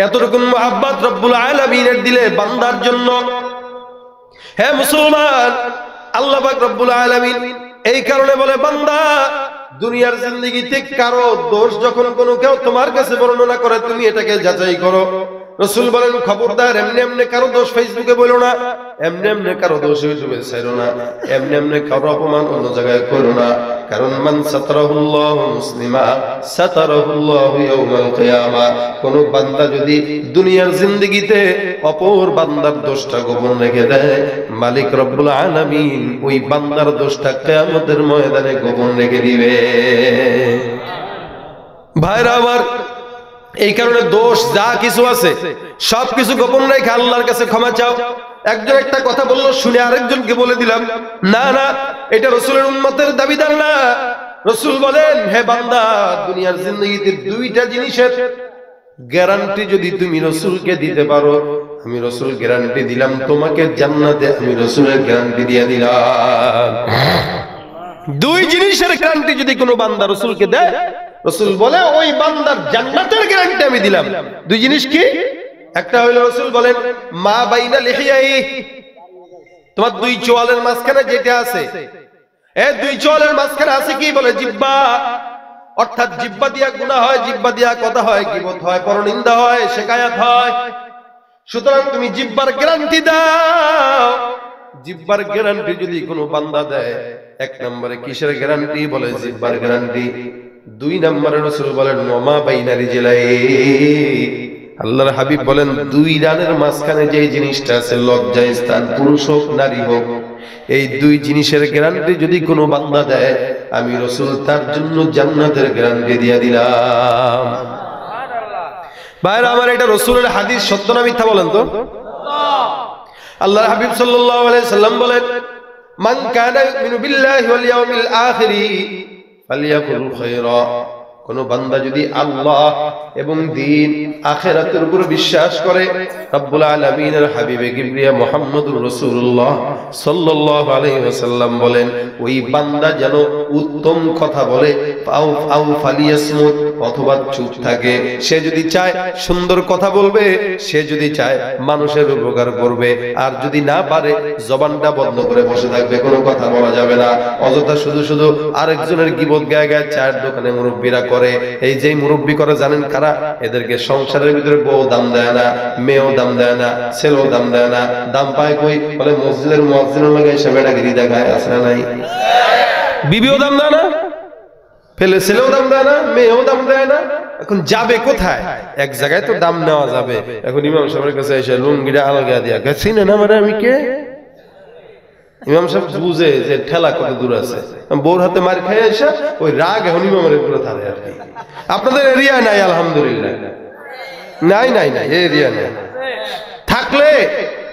এতটুকু মহব্বত রব্বুল আলামিনের দিলে বান্দার জন্য। হে মুসলমান, আল্লাহ পাক রব্বুল আলামিন এই কারণে বলে, বান্দা দুনিয়ার জিন্দেগিতে কারো দোষ যখন কোনো কেউ তোমার কাছে বর্ণনা করে, তুমি এটাকে যাচাই করো। রাসূল বলেন, খবরদার এমনি এমনি কারো দোষ ফেসবুকে বলো না, এমনি এমনি কারো দোষ ইউটিউবে ছাইরো না, এমনি এমনি কারো অপমান অন্য জায়গায় করো না, কারণ মান সাতারাহুল্লাহু মুসলিমা সাতারাহুল্লাহু ইয়াউমাল কিয়ামা। কোন বান্দা যদি দুনিয়ার জিন্দেগিতে অপর বান্দার দোষটা গোপন রেখে দেয়, মালিক রব্বুল আলামিন ওই বান্দার দোষটা কিয়ামতের ময়দানে গোপন রেখে দিবে। ভাইরা আমার, এই কারণে দোষ যা কিছু আছে সবকিছু গোপন রেখে আল্লাহর কাছে ক্ষমা চাও। একজন একটা কথা বললো, শুনে আরেকজনকে বলে দিলাম, না না, এটা রাসূলের উম্মতের দাবিদার না। রাসূল বলেন, হে বান্দা, দুনিয়ার জিন্দেগিতে 2টা জিনিসের গ্যারান্টি যদি তুমি রাসূলকে দিতে পারো, আমি রাসূল গ্যারান্টি দিলাম তোমাকে জান্নাতে, আমি রাসূলের গ্যারান্টি দিয়ে দিলাম। 2 জিনিসের গ্যারান্টি যদি কোনো বান্দা রাসূলকে দেয়, রাসূল বলে ওই বান্দার জান্নাতের গ্যারান্টি আমি দিলাম। 2 জিনিস কি? একটা হলো রাসূল বলেন, মা বাইনা লিহিয়াই, তোমার 2 চোয়ালের মাঝখানে যেটা আছে, এই 2 চোয়ালের মাঝখানে আছে কি? বলে জিহ্বা। অর্থাৎ জিহ্বা দিয়া গুনাহ হয়, জিহ্বা দিয়া কথা হয়, গীবত হয়, পরনিন্দা হয়, শিকায়াত হয়। সুতরাং তুমি জিহ্বার গ্যারান্টি দাও। জিহ্বার গ্যারান্টি যদি কোনো বান্দা দেয়, 1 নম্বরে কিসের গ্যারান্টি? বলে জিহ্বার গ্যারান্টি। 2 নম্বরে রাসূল বলেন, ওমা বাইনা রিজলাই, আল্লাহর হাবিব বলেন 2 রানের মাঝখানে যে জিনিসটা আছে, লজ্জা স্থান, পুরুষ হোক নারী হোক, এই দুই জিনিসের গ্যারান্টি যদি কোনো বান্দা দেয়, আমি রাসূল তার জন্য জান্নাতের গ্যারান্টি দিয়ে দিলাম। ভাইরা আমার, এটা রাসূলের হাদিস, সত্য না মিথ্যা বলেন তো? আল্লাহর হাবিব সাল্লাল্লাহু আলাইহি সাল্লাম বলেন, মান কানা ইউমিনু বিল্লাহি ওয়াল ইয়াউমিল আখিরি ফালইয়াকুল খায়রা। কোন বান্দা যদি আল্লাহ এবং দিন আখিরাতের উপর বিশ্বাস করে, রব্বুল আলামিনের হাবিবে কিবরিয়া মুহাম্মদুর রাসূলুল্লাহ সাল্লাল্লাহু আলাইহি ওয়াসাল্লাম বলেন, ওই বান্দা যেন উত্তম কথা বলে, আও ফালিয়াসমুত, অথবা চুপ থাকে। সে যদি চায় সুন্দর কথা বলবে, সে যদি চায় মানুষের উপকার করবে, আর যদি না পারে জবানটা বন্ধ করে বসে থাকবে, কোনো কথা বলা যাবে না। অযথা শুধু শুধু আরেকজনের গীবত গায়ে গায়ে চায়ের দোকানে মুরব্বীরা করে। এই যে মুরব্বী করে জানেন কারা? এদেরকে সংসারের ভিতরে বউ দাম দেয় না, মেয়েও দাম দেয় না, ছেলেও দাম দেয় না। দাম পায় কই? বলে মসজিদের মুয়াজ্জিনের লাগে এসে বেটাগিরি দেখায়, আছে না নাই? বিবিও দাম দেয় না, ফেলে ছেলেও দাম দেয় না, মেয়েও দাম দেয় না। এখন যাবে কোথায়? এক জায়গায় তো দাম নেওয়া যাবে। এখন ইমাম সাহেবের কাছে এসে লুঙ্গিটা আলগা দিয়া গেছি না, মানে আমি কে? ইমাম সাহেব বুঝে যে ঠেলা কত দূর আছে, বউর হাতে মার খেয়ে এসে ওই রাগ এখন ইমামের উপরে থাকে আর কি। আপনাদের এরিয়া নাই আলহামদুলিল্লাহ, নাই নাই নাই, এরিয়া নাই। থাকলে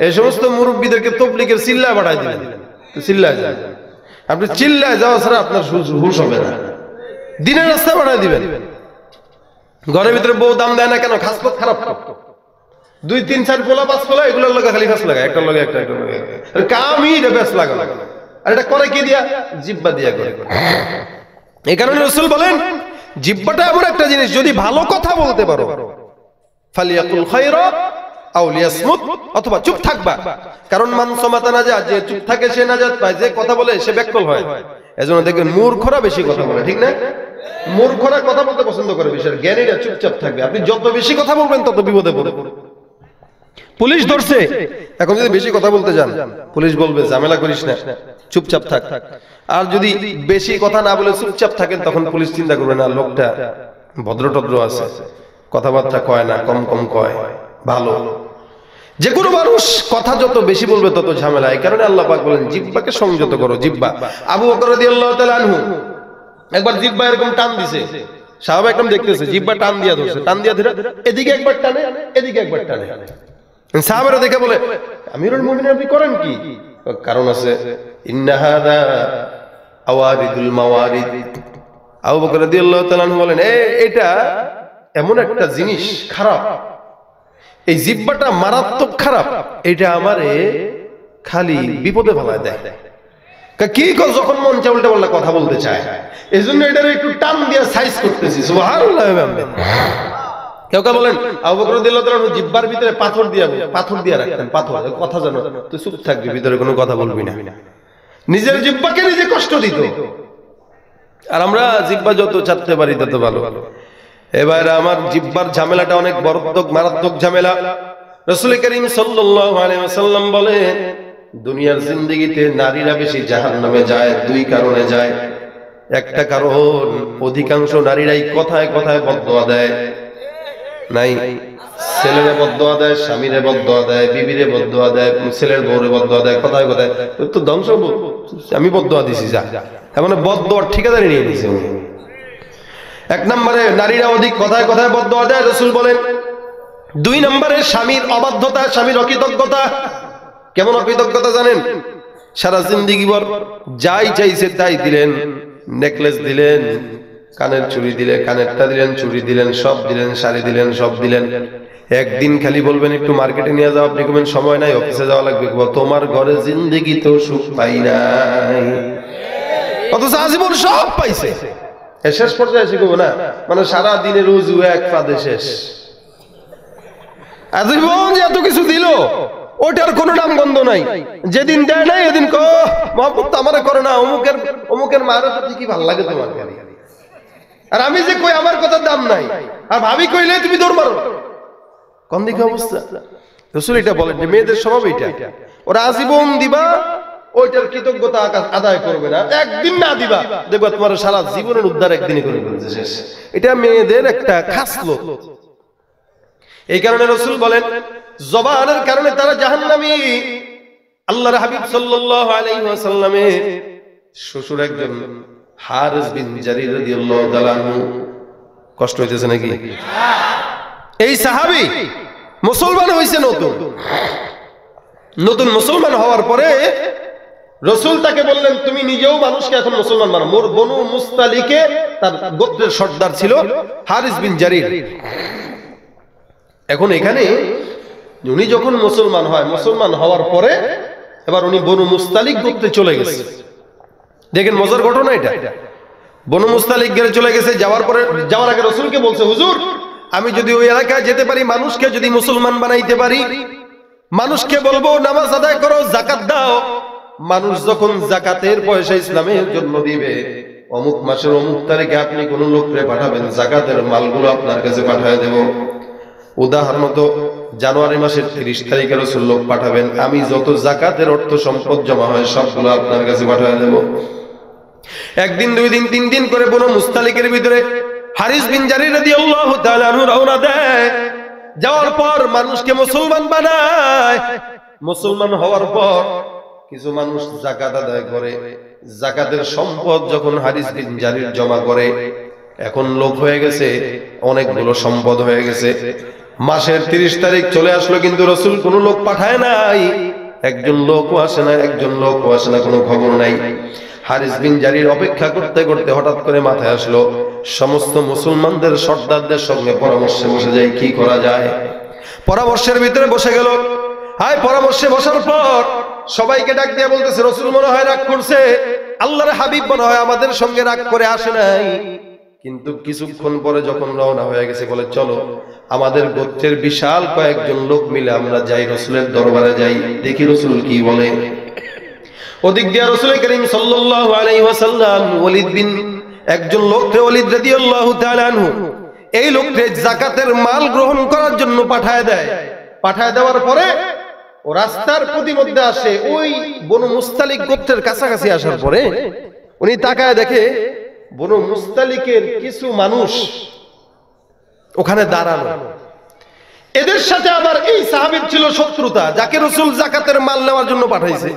এই সমস্ত মুরব্বীদেরকে তবলিগের চিল্লায় পাঠাই দিলেন, চিল্লায় যায়। আপনি চিল্লায় যাওয়া ছাড়া আপনার হুঁশ হবে না, দিনের রাস্তা পাঠাই দিবেন। ঘরের ভিতরে বউ দাম দেয় না কেন? খাসপত খারাপ, 2 3 4 পোলা 5 পোলা, এগুলোর লগে খালি ফাঁস লাগায়, একটা লগে একটা কামই বেশ লাগা। আর এটা করে কি দিয়া? জিহ্বা দিয়া করে। এই কারণে রাসূল বলেন, জিহ্বাটা এমন একটা জিনিস, যদি ভালো কথা বলতে পারো, ফালিয়াকুল খায়রা আও লিয়াসমুত, অথবা চুপ থাকবা। কারণ মান সামাতা নাজাত, যে চুপ থাকে সে নাজাত পায়, যে কথা বলে সে ব্যাকল হয়। এজন্য দেখবেন মূর্খরা বেশি কথা বলে, ঠিক না? মূর্খরা কথা বলতে পছন্দ করে বেশি, জ্ঞানীরা চুপচাপ থাকবে। আপনি যত বেশি কথা বলবেন তত বিপদে পড়বেন। পুলিশ ধরছে, এখন যদি বেশি কথা বলতে যান, পুলিশ বলবে ঝামেলা করিস না, চুপচাপ থাক। আর যদি বেশি কথা না বলে চুপচাপ থাকেন, তখন পুলিশ চিন্তা করবে না লোকটা ভদ্রটদ্র আছে, কথাবার্তা কয় না, কম কম কয়, ভালো। যে কোনো মানুষ কথা যত বেশি বলবে তত ঝামেলা। এই কারণে আল্লাহ পাক বলেন, জিহ্বাকে সংযত করো। জিহ্বা, আবু বকর রাদিয়াল্লাহু তাআলা আনহু একবার জিহ্বা এরকম টান দিছে, সাহাবা একদম দেখতেছে, জিহ্বা টান দিয়া ধরছে, টান দিয়া ধরে এদিকে একবার টানে, এদিকে একবার টানে। সাহাবারা দেখে বলে, আমিরুল মুমিনিন আপনি করেন কি? কারণ আছে, ইন্না হাদা আওয়ারিদুল মাওয়ারিদ। আবু বকর রাদিয়াল্লাহু তাআলা আনহু বলেন, এটা এমন একটা জিনিস খারাপ, এই জিহ্বাটা মারাত্মক খারাপ, এটা আমারে খালি বিপদে ফেলায় দেয়। কি কর, যখন মন চায় উল্টা পাল্টা কথা বলতে চায়, এজন্য এটার একটু টান দিয়া সাইজ করতেছি। সুবহানাল্লাহ। কেউ কেউ বলেন আবু বকর রাদিয়াল্লাহু তাআলা আনহু জিহ্বার ভিতরে পাথর দিয়া রাখতেন, পাথর, কথা জানো তুই চুপ থাকবি, ভিতরে কোনো কথা বলবি না। নিজের জিহ্বাকে নিজে কষ্ট দিত। আর আমরা জিহ্বা যত চাটতে পারি তত ভালো। এবার আমার জিহ্বার ঝামেলাটা অনেক মারাত্মক ঝামেলা। রাসূল করিম সাল্লাল্লাহু আলাইহি ওয়াসাল্লাম বলেন, দুনিয়ার জিন্দেগিতে নারীরা বেশি জাহান্নামে যায় 2 কারণে যায়। একটা কারণ, অধিকাংশ নারীরাই কথায় কথায় বদদোয়া দেয়। নাই, ছেলেরে বদদোয়া দেয়, স্বামীরে বদদোয়া দেয়, বিবিরে বদদোয়া দেয়, ছেলের বউরে বদদোয়া দেয়, কথায় কথায় তো ধ্বংস, আমি বদদোয়া দিছি যা, এমন বদদোয়ার ঠিকাদারি নিয়ে নিছে। 1 নম্বরে নারীরা অধিক কথায় কথায় বদদোয়া দেয়, রাসূল বলেন। 2 নম্বরে স্বামীর অবাধ্যতা, স্বামীর অকৃতজ্ঞতা। কেমন অকৃতজ্ঞতা জানেন? সারা জিন্দেগি ভর যাই চাইছে তাই দিলেন, নেকলেস দিলেন, কানের চুড়ি দিলে, কানেরটা দিলেন, চুড়ি দিলেন, সব দিলেন, শাড়ি দিলেন, সব দিলেন। একদিন খালি বলবেন একটু মার্কেটে নিয়ে যাও, আপনি বলবেন সময় নাই, অফিসে যাওয়া লাগবে। তোমার ঘরে জিন্দেগি তো সুখ পাই নাই, অথচ আজীবন সব পাইছে। শেষ পর্যায়ে এসে কব না, মানে সারা দিনের রুজু এক ফাঁদে শেষ। আজীবন যে এত কিছু দিল, ওটার কোনো নাম গন্ধ নাই। যেদিন দেয় নাই এদিন কো মহব্বত তো আমারে করে না, অমুকের মায়ের প্রতি কি ভালো লাগে তোমার। আর আমি যে কই আমার কথার দাম নাই, আর ভাবি কইলে তুমি দৌড় মারো। কোন দিকে অবস্থা? রাসূল এটা বলেন যে মেয়েদের স্বভাব এটা, ওরা আজীবন দিবা, ওইটার কৃতজ্ঞতা আদায় করবে না। একদিন না দিবা, দেখবা তোমার সারা জীবনের উদ্ধার একদিনই করে ফেলছে শেষ। এটা মেয়েদের একটা খাসলত। এই কারণে রাসূল বলেন, জবানের কারণে তারা জাহান্নামী। আল্লাহর হাবিব সাল্লাল্লাহু আলাইহি ওয়াসাল্লামের শ্বশুর একজন হারিস বিন জারির রাদিয়াল্লাহু তাআলা আনহু। কষ্ট হইতেছে নাকি? এই সাহাবী মুসলমান হইছে, নতুন মুসলমান হওয়ার পরে রাসূল তাকে বললেন, তুমি নিজেও মানুষকে এখন মুসলমান বানাও। মোর বনু মুস্তালিকে তার গোত্রের সর্দার ছিল হারিস বিন জারির। এখন এখানে উনি যখন মুসলমান হয়, মুসলমান হওয়ার পরে এবার উনি বনু মুস্তালিক গোত্রে চলে গেছে। দেখেন মজার ঘটনা এটা। বনু মুস্তালিক গেলে চলে গেছে। যাওয়ার আগে রাসূলকে বলছে, হুজুর আমি যদি ওই এলাকায় যেতে পারি, মানুষকে যদি মুসলমান বানাইতে পারি, মানুষকে বলবো নামাজ আদায় করো, যাকাত দাও, মানুষ যখন যাকাতের পয়সা ইসলামের জন্য দিবে, অমুক মাসের অমুক তারিখে আপনি কোন লোককে পাঠাবেন, যাকাতের মালগুলো আপনার কাছে পাঠিয়ে দেব। উদাহরণত জানুয়ারি মাসের 30 তারিখে রাসূল লোক পাঠাবেন, আমি যত যাকাতের অর্থ সম্পদ জমা হয় সবগুলো আপনার কাছে পাঠিয়ে দেব। একদিন, 2 দিন, 3 দিন করে বনু মুস্তালিকের ভিতরে হারিস বিন জারির রাদিয়াল্লাহু তাআলা আনহু রওনা দেয়। যাওয়ার পর মানুষকে মুসলমান বানায়। মুসলমান হওয়ার পর কিছু মানুষ যাকাত আদায় করে। যাকাতের সম্পদ যখন হারিস বিন জারির জমা করে, এখন লোক হয়ে গেছে, অনেকগুলো সম্পদ হয়ে গেছে। মাসের 30 তারিখ চলে আসলো, কিন্তু রাসূল কোনো লোক পাঠায় নাই, একজন লোকও আসে না, কোনো খবর নাই। হারিস বিন জারির অপেক্ষা করতে করতে হঠাৎ করে মাথায় আসলো, সমস্ত মুসলমানদের সর্দারদের সঙ্গে পরামর্শে বসে যায়, কি করা যায়। পরামর্শের ভিতরে বসে গেল। পরামর্শে বসার পর সবাইকে ডাক দিয়ে বলতেছে, রাসূল মনে হয় রাগ করছে, আল্লাহর হাবিব মনে হয় আমাদের সঙ্গে রাগ করে আসে নাই। কিন্তু কিছুক্ষণ পরে যখন রওনা হয়ে গেছে, বলে চলো আমাদের গোত্রের বিশাল কয়েকজন লোক মিলে আমরা যাই, রাসূলের দরবারে যাই, দেখি রাসূল কি বলে। ওদিক দিয়ে রাসূল করিম সাল্লাল্লাহু আলাইহি ওয়াসাল্লাম একজন লোককে, ওলীদ রাদিয়াল্লাহু তাআলা আনহু, এই লোককে যাকাতের মাল গ্রহণ করার জন্য পাঠায় দেয়। পাঠায় দেওয়ার পরে ও রাস্তার প্রতিমধ্যে আসে, ওই বনু মুস্তালিক গোত্রের কাছাকাছি আসার পরে উনি তাকায় দেখে বনু মুস্তালিকের কিছু মানুষ ওখানে দাঁড়ানো। এদের সাথে আবার এই সাহাবীর ছিল শত্রুতা, যাকে রাসূল যাকাতের মাল নেওয়ার জন্য পাঠাইছে।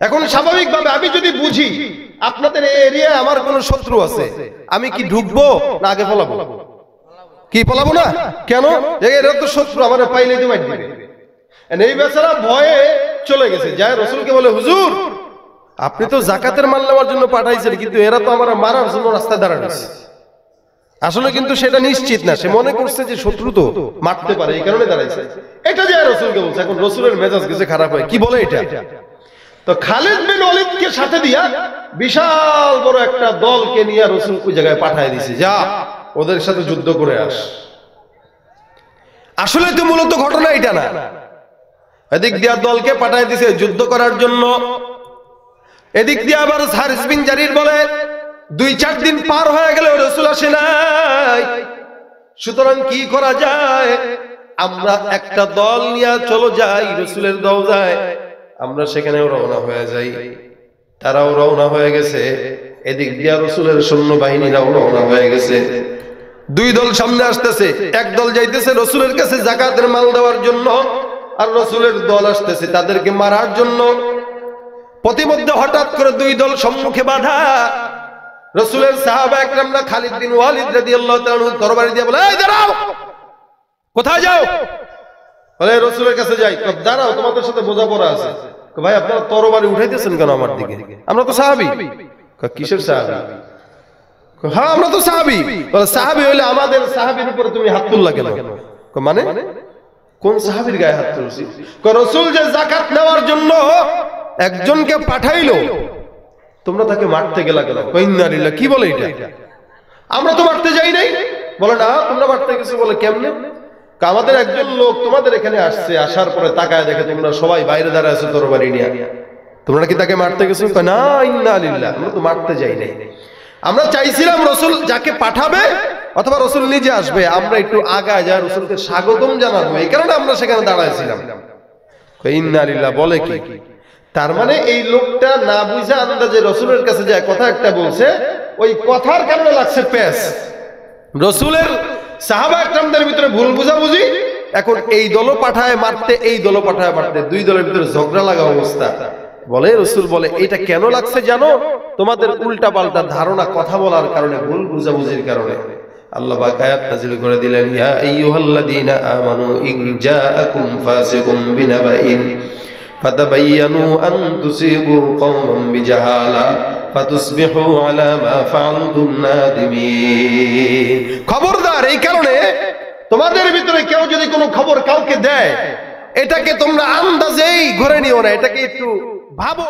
এখন স্বাভাবিকভাবে আমি যদি বুঝি আপনাদের এই এরিয়ায় আমার কোনো শত্রু আছে, আমি কি ঢুকবো না আগে পলাবো? কি পলাবো না? কেন? এরা তো শত্রু, আমার পাইলে তো মার দিবে। এই বেচারা ভয়ে চলে গেছে, যায় রাসূলকে বলে, হুজুর আপনি তো যাকাতের মাল নেওয়ার জন্য পাঠাইছেন, কিন্তু এরা তো আমার মারার জন্য রাস্তায় দাঁড়াচ্ছে। আসলে কিন্তু সেটা নিশ্চিত না, সে মনে করছে যে শত্রু তো মারতে পারে, এই কারণে দাঁড়াইছে। এটা যায় রাসূলকে বলছে। এখন রাসূলের মেজাজ গেছে খারাপ হয়, কি বলে এটা? তো খালিদ বিন ওলীদকে সাথে দিয়া বিশাল বড় একটা দলকে নিয়ে রাসূল ওই জায়গায় পাঠিয়ে দিয়েছে, যা ওদের সাথে যুদ্ধ করে আস। আসলে তো মূলত ঘটনা এটা না, এদিক দিয়া দলকে পাঠিয়ে দিয়েছে যুদ্ধ করার জন্য। এদিক দিয়ে আবার হারিস বিন জারির বলে, 2-4 দিন পার হয়ে গেল রাসূল আসে নাই, সুতরাং কি করা যায়? আমরা একটা দল নিয়ে চলো যাই, রাসূলের দল যায়, আমরা সেখানেও রওনা হয়ে যাই। তারাও রওনা হয়ে গেছে, এদিক দিয়ে রাসূলের সৈন্যবাহিনীরাও রওনা হয়ে গেছে। 2 দল সামনে আসতেছে, এক দল যাইতেছে রাসূলের কাছে যাকাতের মাল দেওয়ার জন্য, আর রাসূলের দল আসতেছে তাদেরকে মারার জন্য। প্রতিমধ্যে হঠাৎ করে 2 দল সম্মুখে বাধা। রাসূলের সাহাবা একরামরা খালিদ বিন ওয়ালিদ রাদিয়াল্লাহু তাআলা আনহু তরবারি দিয়ে বলে, এই দাঁড়াও, কোথায় যাও? বলে রাসূলের কাছে যাই। দাঁড়াও, তোমাদের সাথে বোঝাপড়া আছে। ভাই আপনারা তরবারি উঠাইতেছেন কেন আমার দিকে? আমরা তো সাহাবী। কিসের সাহাবী? হ্যাঁ আমরা তো সাহাবী। বলে সাহাবী হইলে আমাদের সাহাবীর উপরে তুমি হাত তুললা কেন? মানে কোন সাহাবীর গায়ে হাত তুলছি? রাসূল যে যাকাত নেওয়ার জন্য একজনকে পাঠাইলো, তোমরা তাকে মারতে গেলা কেন? ইন্না লিল্লাহ, কি বলে এটা? আমরা তো মারতে যাই নাই। বলে না, তোমরা মারতে গেছো। বলে কেমনে? আমাদের একজন লোক তোমাদের এখানে আসছে, আসার পরে তাকায় দেখে তোমরা সবাই বাইরে দাঁড়ায় আছো তরবারি নিয়ে, তোমরা কি তাকে মারতে গেছো? না, ইন্না লিল্লাহ, আমরা তো মারতে যাই নাই। আমরা চাইছিলাম রাসূল যাকে পাঠাবে অথবা রাসূল নিজে আসবে, আমরা একটু আগায় যা রাসূলকে স্বাগতম জানাবো, এই কারণে আমরা সেখানে দাঁড়াইছিলাম। ইন্না লিল্লাহ বলে কি? তার মানে এই লোকটা না বুঝে আন্দাজে রাসূলের কাছে যায় কথা একটা বলছে, ওই কথার কারণে লাগছে পেশ। রাসূলের সাহাবা একরামদের ভিতরে ভুল বুঝাবুঝি, এখন এই দল পাঠায় মারতে, এই দল পাঠায় মারতে, দুই দলের ভিতরে ঝগড়া লাগা অবস্থা। বলে রাসূল বলে এটা কেন লাগছে জানো? তোমাদের উল্টা পাল্টা ধারণা, কথা বলার কারণে, ভুল বুঝাবুঝির কারণে। আল্লাহ পাক আয়াত নাযিল করে দিলেন, ইয়া আইয়ুহাল্লাযীনা আমানু ইন জাআকুম ফাসিকুম বিনাবাইন ফাতাবায়ানু আন তুসিবু কওমান বিজাহালা ফাতুসবিহু আলা মা ফাআলতুম নাদিমিন। খবরদার, এই কারণে তোমাদের ভিতরে কেউ যদি কোনো খবর কাউকে দেয়, এটাকে তোমরা আন্দাজেই ঘুরে নিও না, এটাকে একটু ভাবো।